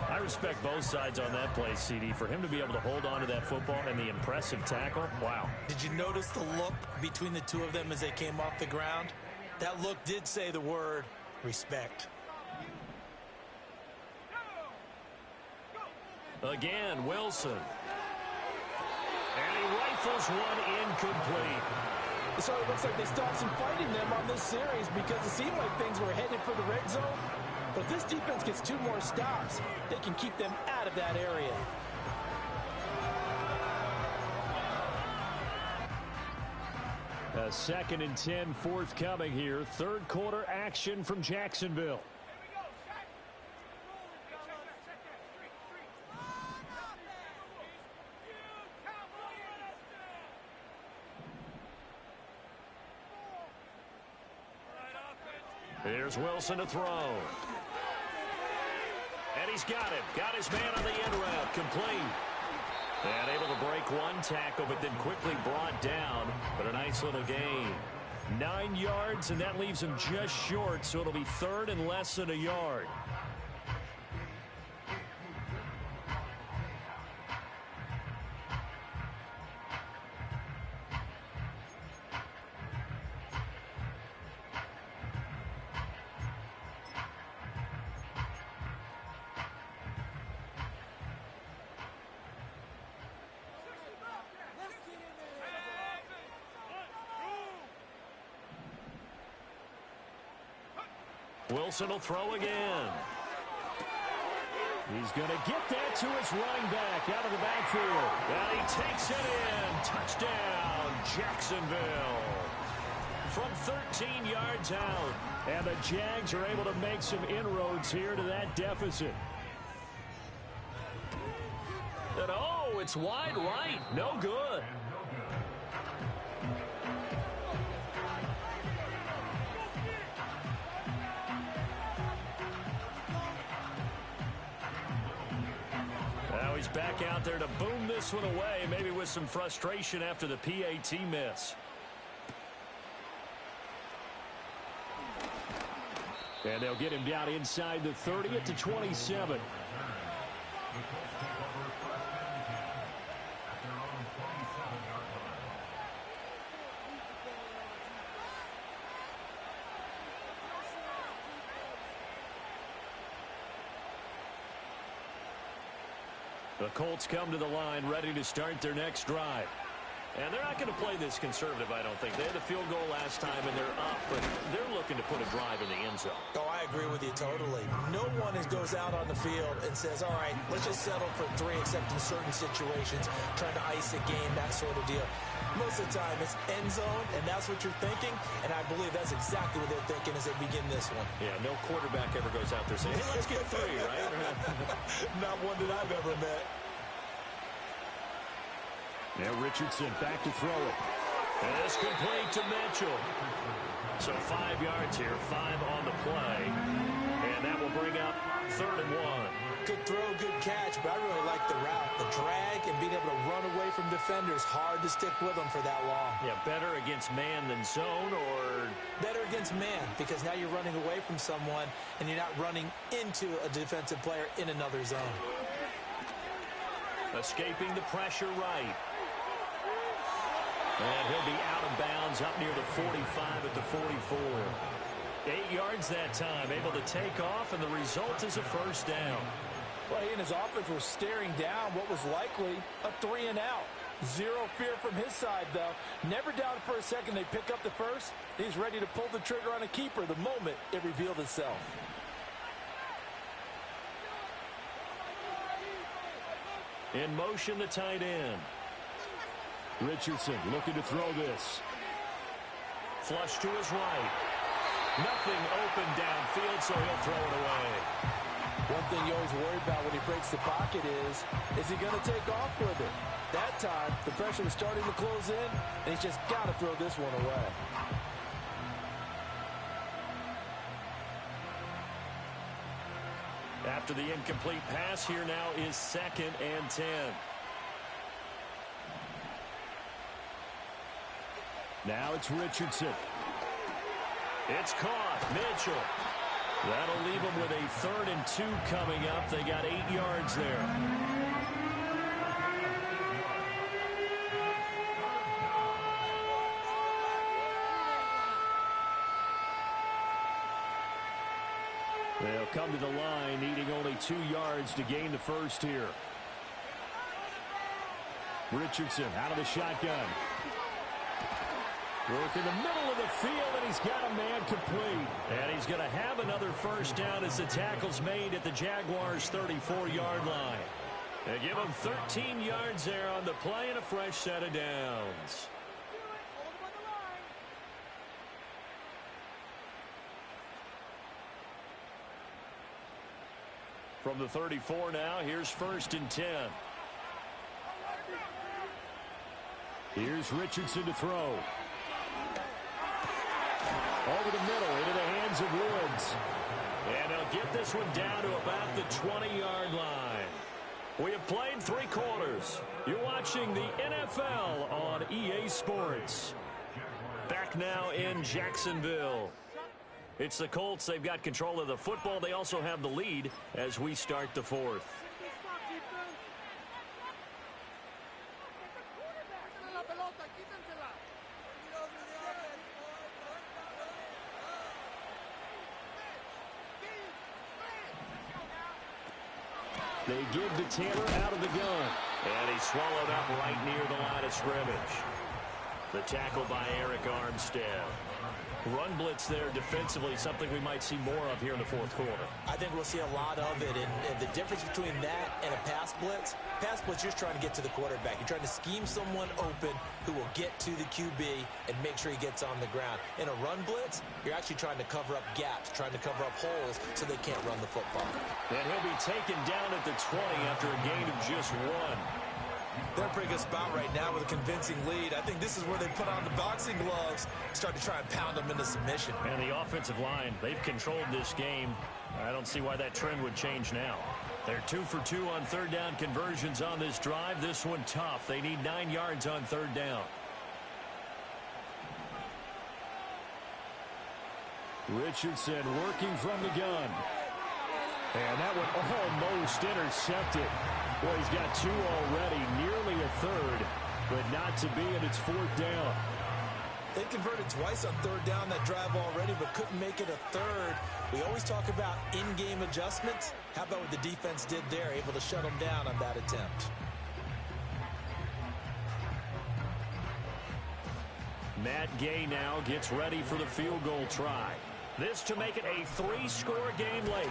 A: I respect both sides on that play, CD. For him to be able to hold on to that football and the impressive tackle, wow.
C: Did you notice the look between the two of them as they came off the ground? That look did say the word respect.
A: Again, Wilson. And he rifles one incomplete.
B: So it looks like they stopped some fighting them on this series because it seemed like things were headed for the red zone. But if this defense gets 2 more stops, they can keep them out of that area.
A: A 2nd and 10 forthcoming here. Third quarter action from Jacksonville. Here's Wilson to throw. And he's got him. Got his man on the end route. Complete. And able to break one tackle, but then quickly brought down. But a nice little gain. 9 yards, and that leaves him just short, so it'll be 3rd and less than a yard. Wilson will throw again. He's going to get that to his running back out of the backfield. And he takes it in. Touchdown, Jacksonville. From 13 yards out. And the Jags are able to make some inroads here to that deficit. And it's wide right. No good. Now he's back out there to boom this one away, maybe with some frustration after the PAT miss. And they'll get him down inside the 30 at the 27.
D: 27-yard line.
A: The Colts come to the line ready to start their next drive. And they're not going to play this conservative, I don't think. They had a field goal last time, and they're up, but they're looking to put a drive in the end zone.
C: Oh, I agree with you totally. No one goes out on the field and says, all right, let's just settle for 3, except in certain situations, trying to ice a game, that sort of deal. Most of the time, it's end zone, and that's what you're thinking, and I believe that's exactly what they're thinking as they begin this one.
A: Yeah, no quarterback ever goes out there saying, hey, let's get 3, right?
C: Not one that I've ever met.
A: Now Richardson back to throw it. And it's complete to Mitchell. So 5 yards here, 5 on the play. And that will bring up 3rd and 1.
C: Good throw, good catch, but I really like the route. The drag and being able to run away from defenders, hard to stick with them for that long.
A: Yeah, better against man than zone, or?
C: Better against man, because now you're running away from someone and you're not running into a defensive player in another zone.
A: Escaping the pressure right. And he'll be out of bounds up near the 45 at the 44. 8 yards that time, able to take off, and the result is a first down.
B: Well, he and his offense were staring down what was likely a 3 and out. Zero fear from his side, though. Never doubted for a second they pick up the first. He's ready to pull the trigger on a keeper the moment it revealed itself.
A: In motion, the tight end. Richardson looking to throw this. Flush to his right. Nothing open downfield, so he'll throw it away.
B: One thing you always worry about when he breaks the pocket is he going to take off with it? That time, the pressure was starting to close in, and he's just got to throw this one away.
A: After the incomplete pass, here now is 2nd and 10. Now it's Richardson. It's caught. Mitchell. That'll leave them with a 3rd and 2 coming up. They got 8 yards there. They'll come to the line, needing only 2 yards to gain the first here. Richardson out of the shotgun. Work in the middle of the field, and he's got a man complete. And he's going to have another first down as the tackle's made at the Jaguars' 34-yard line. They give him 13 yards there on the play and a fresh set of downs. From the 34 now, here's 1st and 10. Here's Richardson to throw. Over the middle, into the hands of Woods. And he'll get this one down to about the 20-yard line. We have played 3 quarters. You're watching the NFL on EA Sports. Back now in Jacksonville. It's the Colts. They've got control of the football. They also have the lead as we start the 4th. They give to Tanner out of the gun. And he's swallowed up right near the line of scrimmage. The tackle by Eric Armstead. Run blitz there defensively, something we might see more of here in the 4th quarter.
C: I think we'll see a lot of it, and the difference between that and a pass blitz, you're just trying to get to the quarterback. You're trying to scheme someone open who will get to the QB and make sure he gets on the ground. In a run blitz, you're actually trying to cover up gaps, trying to cover up holes so they can't run the football.
A: And he'll be taken down at the 20 after a gain of just 1.
C: They're in a pretty good spot right now with a convincing lead. I think this is where they put on the boxing gloves, start to try and pound them into submission.
A: And the offensive line, they've controlled this game. I don't see why that trend would change now. They're 2 for 2 on 3rd down conversions on this drive. This one tough. They need 9 yards on 3rd down. Richardson working from the gun. And that one almost intercepted. Well, he's got 2 already, nearly a 3rd. but not to be, and it's 4th down.
C: They converted twice on 3rd down that drive already, but couldn't make it a 3rd. We always talk about in-game adjustments. How about what the defense did there, able to shut them down on that attempt?
A: Matt Gay now gets ready for the field goal try. This to make it a 3-score game late.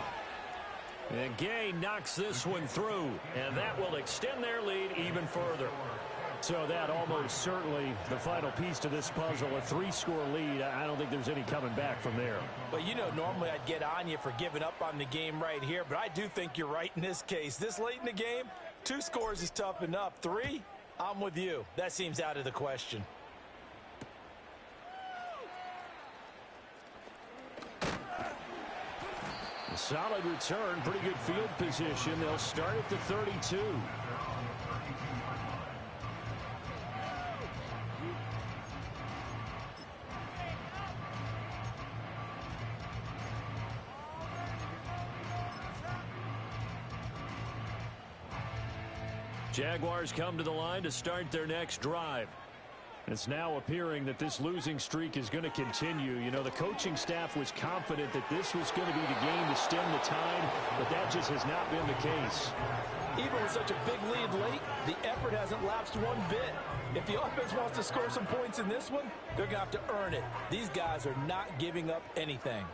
A: And Gay knocks this one through, and that will extend their lead even further. So that almost certainly the final piece to this puzzle, a 3-score lead. I don't think there's any coming back from there.
B: But, you know, normally I'd get on you for giving up on the game right here, but I do think you're right in this case. This late in the game, 2 scores is tough enough. 3, I'm with you. That seems out of the question.
A: A solid return, pretty good field position. They'll start at the 32. Jaguars come to the line to start their next drive. It's now appearing that this losing streak is going to continue. You know, the coaching staff was confident that this was going to be the game to stem the tide, but that just has not been the case.
B: Even with such a big lead late, the effort hasn't lapsed one bit. If the offense wants to score some points in this one, they're going to have to earn it. These guys are not giving up anything.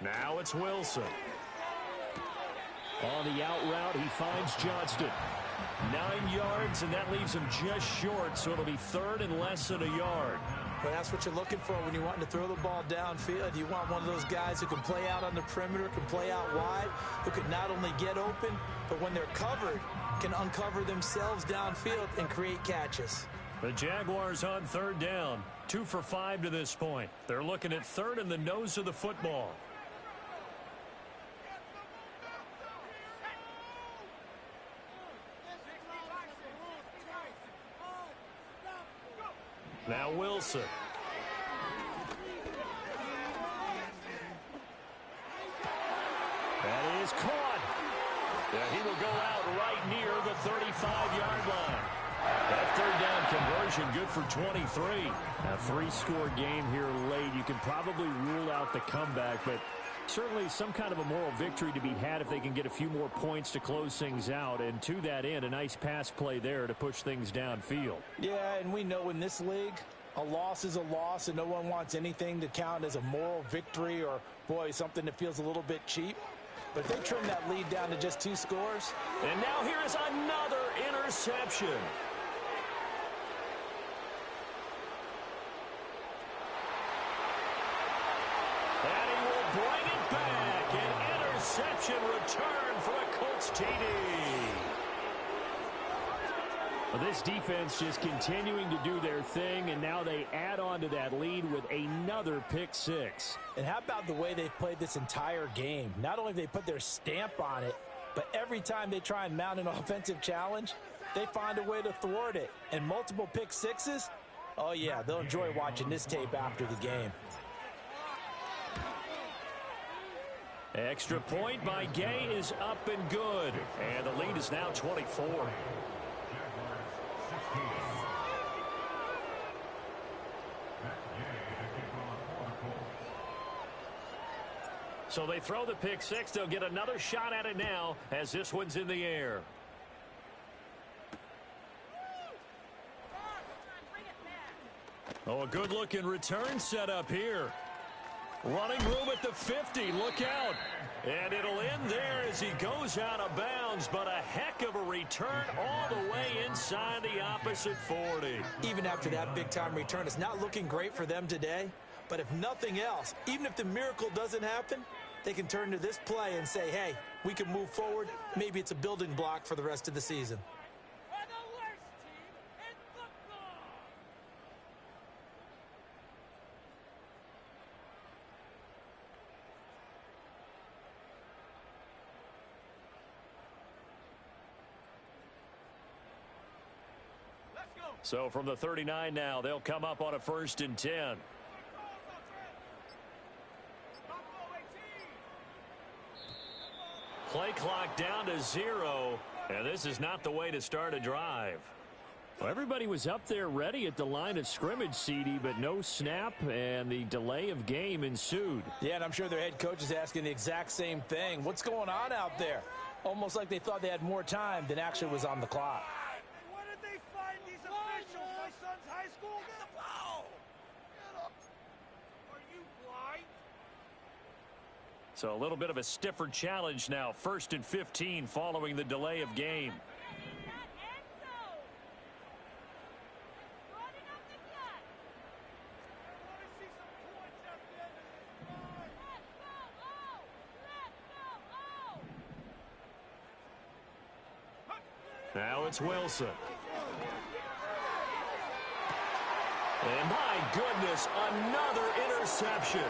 A: Now it's Wilson. On the out route, he finds Johnston. 9 yards, and that leaves him just short, so it'll be 3rd and less than a yard.
C: Well, that's what you're looking for when you're wanting to throw the ball downfield. You want one of those guys who can play out on the perimeter, can play out wide, who can not only get open, but when they're covered, can uncover themselves downfield and create catches.
A: The Jaguars on 3rd down. 2 for 5 to this point. They're looking at 3rd in the nose of the football. Now Wilson. That is caught. Yeah, he will go out right near the 35-yard line. That 3rd down conversion good for 23. A 3-score game here late. You can probably rule out the comeback, but certainly some kind of a moral victory to be had if they can get a few more points to close things out. And to that end, a nice pass play there to push things downfield.
B: Yeah, and we know in this league, a loss is a loss, and no one wants anything to count as a moral victory or, boy, something that feels a little bit cheap. But if they trim that lead down to just 2 scores.
A: And now here is another interception. And he will bring it back. An interception return for a Colts TD. Well, this defense just continuing to do their thing, and now they add on to that lead with another pick 6.
B: And how about the way they've played this entire game? Not only have they put their stamp on it, but every time they try and mount an offensive challenge, they find a way to thwart it. And multiple pick 6s, oh yeah, they'll enjoy watching this tape after the game.
A: Extra point by Gay is up and good. And the lead is now 24. So they throw the pick 6. They'll get another shot at it now as this one's in the air. Oh, a good-looking return set up here. Running room at the 50. Look out. And it'll end there as he goes out of bounds. But a heck of a return all the way inside the opposite 40.
C: Even after that big-time return, it's not looking great for them today. But if nothing else, even if the miracle doesn't happen, they can turn to this play and say, hey, we can move forward. Maybe it's a building block for the rest of the season.
A: So from the 39 now, they'll come up on a 1st and 10. Play clock down to 0, and this is not the way to start a drive.
E: Well, everybody was up there ready at the line of scrimmage, CD, but no snap, and the delay of game ensued.
B: Yeah, and I'm sure their head coach is asking the exact same thing. What's going on out there? Almost like they thought they had more time than actually was on the clock.
F: What did they find these officials? My son's high school? Get a foul! Get up! Are you blind?
A: So a little bit of a stiffer challenge now. 1st and 15 following the delay of game. Now it's Wilson. And my goodness, another interception.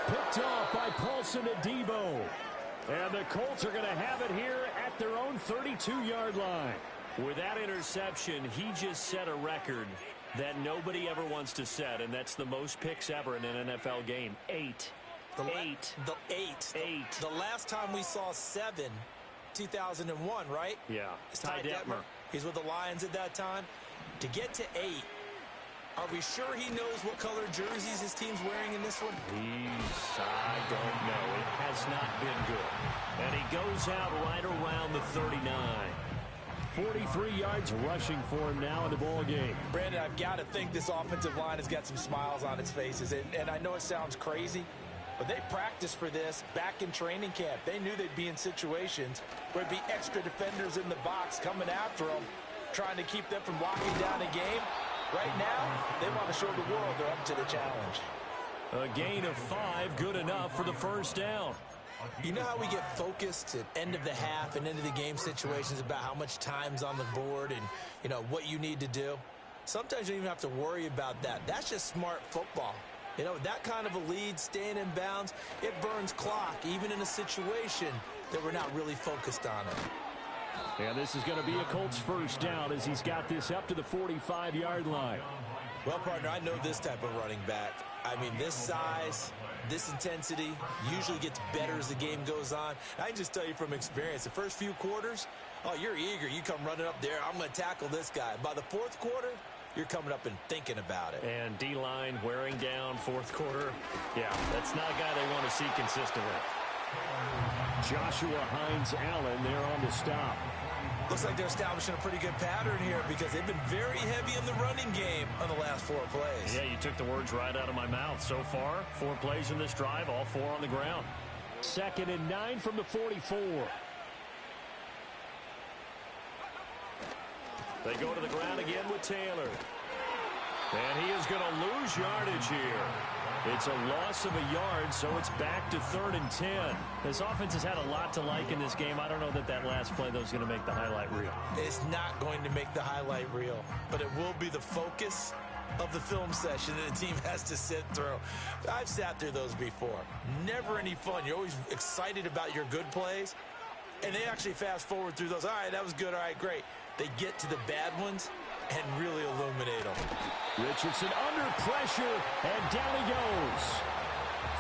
E: Picked off by Paulson Adebo. And the Colts are going to have it here at their own 32-yard line.
A: With that interception, he just set a record that nobody ever wants to set, and that's the most picks ever in an NFL game. 8.
C: The last time we saw 7, 2001, right?
A: Yeah.
C: It's Ty Detmer. He's with the Lions at that time. To get to 8, are we sure he knows what color jerseys his team's wearing in this one?
A: I don't know. It has not been good. And he goes out right around the 39.
E: 43 yards rushing for him now in the ball game.
B: Brandon, I've got to think this offensive line has got some smiles on its faces. And I know it sounds crazy, but they practiced for this back in training camp. They knew they'd be in situations where there'd be extra defenders in the box coming after them, trying to keep them from locking down a game. Right now, they want to show the world they're up to the challenge.
A: A gain of 5, good enough for the first down.
C: You know how we get focused at end of the half and into the game situations about how much time's on the board and, you know, what you need to do? Sometimes you don't even have to worry about that. That's just smart football. You know, that kind of a lead, staying in bounds, it burns clock, even in a situation that we're not really focused on it.
E: And this is going to be a Colts first down as he's got this up to the 45-yard line.
C: Well, partner, I know this type of running back. I mean, this size, this intensity usually gets better as the game goes on. I can just tell you from experience, the first few quarters, oh, you're eager. You come running up there, I'm going to tackle this guy. By the fourth quarter, you're coming up and thinking about it.
A: And D-line wearing down fourth quarter. Yeah, that's not a guy they want to see consistently.
E: Joshua Hines-Allen there on the stop.
C: Looks like they're establishing a pretty good pattern here because they've been very heavy in the running game on the last 4 plays.
A: Yeah, you took the words right out of my mouth. So far, 4 plays in this drive, all 4 on the ground.
E: 2nd and 9 from the 44.
A: They go to the ground again with Taylor. And he is going to lose yardage here. It's a loss of a yard, so it's back to 3rd and 10. This offense has had a lot to like in this game. I don't know that that last play, though, is going to make the highlight reel.
C: It's not going to make the highlight reel, but it will be the focus of the film session that the team has to sit through. I've sat through those before. Never any fun. You're always excited about your good plays, and they actually fast forward through those. All right, that was good. All right, great. They get to the bad ones and really illuminate them.
E: Richardson under pressure, and down he goes.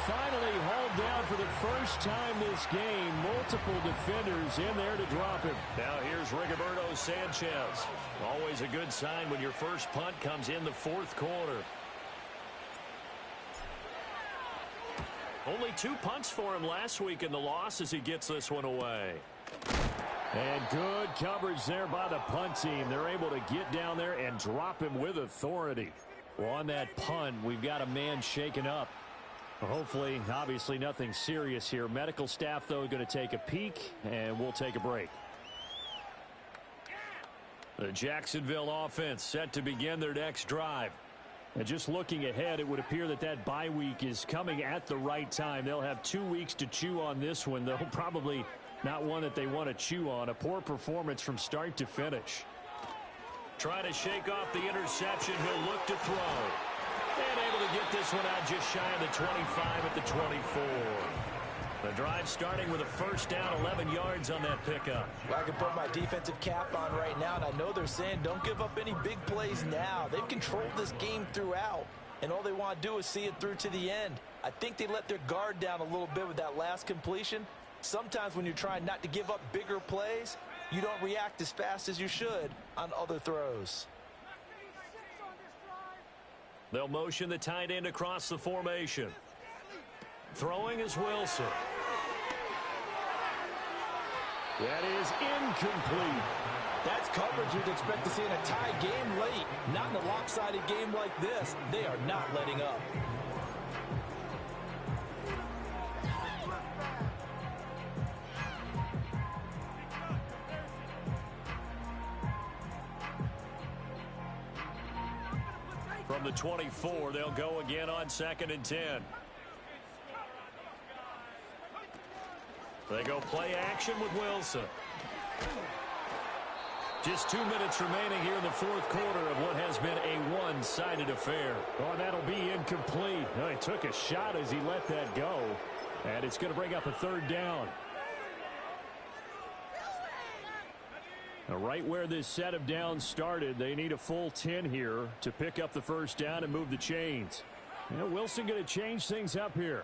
E: Finally hauled down for the first time this game. Multiple defenders in there to drop him.
A: Now here's Rigoberto Sanchez. Always a good sign when your first punt comes in the 4th quarter. Only 2 punts for him last week in the loss as he gets this one away.
E: And good coverage there by the punt team. They're able to get down there and drop him with authority. Well, on that punt, we've got a man shaken up. Hopefully, obviously, nothing serious here. Medical staff, though, going to take a peek, and we'll take a break.
A: The Jacksonville offense set to begin their next drive.
E: And just looking ahead, it would appear that that bye week is coming at the right time. They'll have 2 weeks to chew on this one, though probably not one that they want to chew on. A poor performance from start to finish.
A: Trying to shake off the interception. He'll look to throw. And able to get this one out just shy of the 25 at the 24. The drive starting with a first down, 11 yards on that pickup.
B: Well, I can put my defensive cap on right now, and I know they're saying don't give up any big plays now. They've controlled this game throughout, and all they want to do is see it through to the end. I think they let their guard down a little bit with that last completion, Sometimes when you're trying not to give up bigger plays, you don't react as fast as you should on other throws.
A: They'll motion the tight end across the formation. Throwing is Wilson. That is incomplete.
B: That's coverage you'd expect to see in a tie game late. Not in a lopsided game like this. They are not letting up.
A: From the 24, they'll go again on 2nd and 10. They go play action with Wilson. Just 2 minutes remaining here in the fourth quarter of what has been a one-sided affair.
E: Oh, that'll be incomplete. Oh, he took a shot as he let that go. And it's going to bring up a 3rd down. Now, right where this set of downs started, they need a full 10 here to pick up the 1st down and move the chains. You know, Wilson going to change things up here.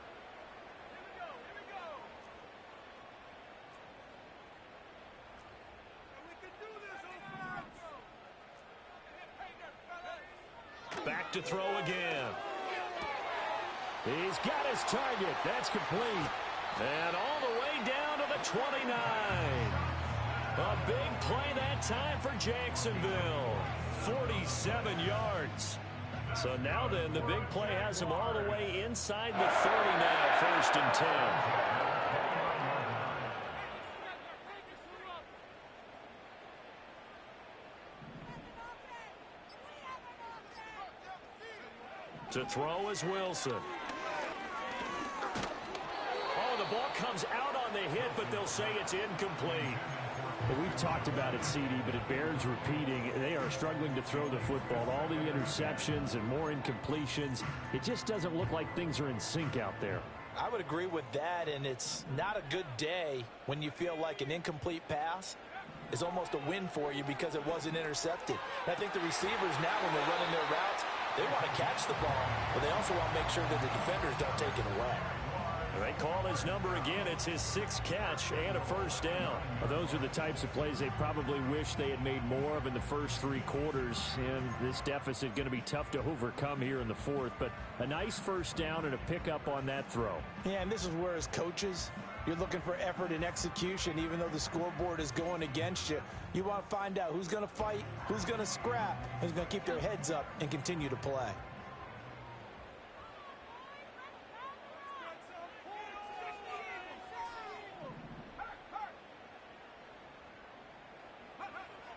A: Back to throw again.
E: He's got his target. That's complete.
A: And all the way down to the 29. A big play that time for Jacksonville. 47 yards. So now then, the big play has him all the way inside the 30 now. 1st and 10. To throw is Wilson. Oh, the ball comes out on the hit, but they'll say it's incomplete.
E: Well, we've talked about it, CD, but it bears repeating. They are struggling to throw the football. All the interceptions and more incompletions. It just doesn't look like things are in sync out there.
B: I would agree with that, and it's not a good day when you feel like an incomplete pass is almost a win for you because it wasn't intercepted. And I think the receivers now, when they're running their routes, they want to catch the ball, but they also want to make sure that the defenders don't take it away.
A: They call his number again. It's his 6th catch and a 1st down.
E: Well, those are the types of plays they probably wish they had made more of in the first 3 quarters. And this deficit going to be tough to overcome here in the 4th. But a nice 1st down and a pickup on that throw.
B: Yeah, and this is where, as coaches, you're looking for effort and execution. Even though the scoreboard is going against you, you want to find out who's going to fight, who's going to scrap, who's going to keep their heads up and continue to play.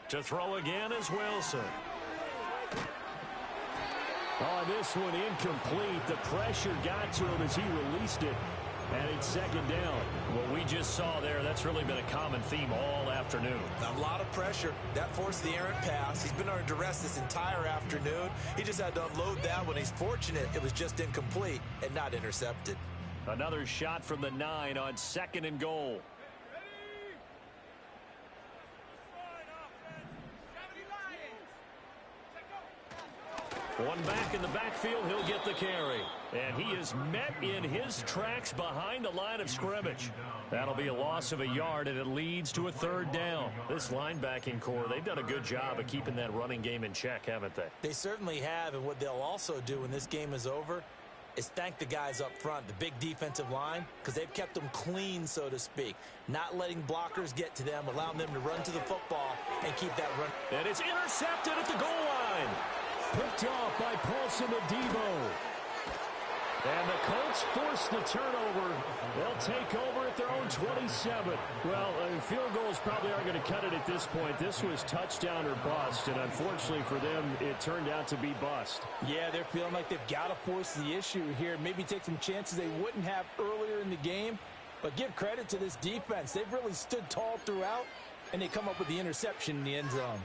A: To throw again is Wilson.
E: Oh, this one incomplete. The pressure got to him as he released it. And it's 2nd down.
A: What we just saw there, that's really been a common theme all afternoon.
C: A lot of pressure. That forced the errant pass. He's been under duress this entire afternoon. He just had to unload that one. He's fortunate it was just incomplete and not intercepted.
A: Another shot from the 9 on 2nd and goal. One back in the backfield, he'll get the carry. And he is met in his tracks behind the line of scrimmage. That'll be a loss of a yard, and it leads to a 3rd down. This linebacking core, they've done a good job of keeping that running game in check, haven't they?
C: They certainly have, and what they'll also do when this game is over is thank the guys up front, the big defensive line, because they've kept them clean, so to speak. Not letting blockers get to them, allowing them to run to the football and keep that run.
A: And it's intercepted at the goal line.
E: Picked off by Paulson Adebo. And the Colts force the turnover. They'll take over at their own 27. Well, field goals probably aren't going to cut it at this point. This was touchdown or bust, and unfortunately for them, it turned out to be bust.
B: Yeah, they're feeling like they've got to force the issue here. Maybe take some chances they wouldn't have earlier in the game. But give credit to this defense. They've really stood tall throughout, and they come up with the interception in the end zone.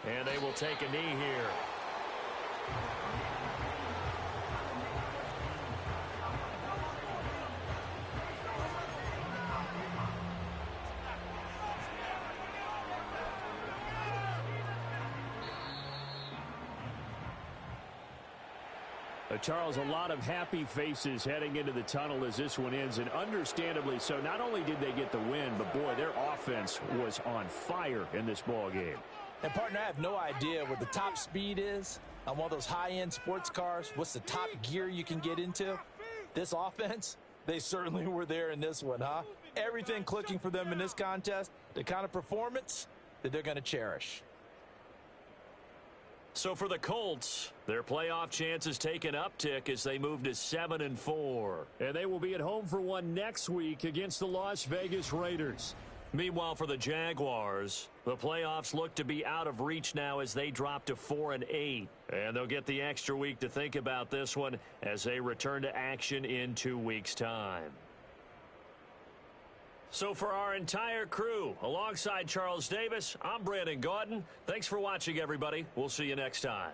A: And they will take a knee here.
E: Charles, a lot of happy faces heading into the tunnel as this one ends, and understandably so. Not only did they get the win, but, boy, their offense was on fire in this ball game.
B: And, partner, I have no idea what the top speed is on one of those high-end sports cars. What's the top gear you can get into? This offense, they certainly were there in this one, huh? Everything clicking for them in this contest, the kind of performance that they're going to cherish.
A: So for the Colts, their playoff chances take an uptick as they move to 7-4.
E: And they will be at home for one next week against the Las Vegas Raiders.
A: Meanwhile, for the Jaguars, the playoffs look to be out of reach now as they drop to 4-8. And they'll get the extra week to think about this one as they return to action in 2 weeks' time. So for our entire crew, alongside Charles Davis, I'm Brandon Gaudin. Thanks for watching, everybody. We'll see you next time.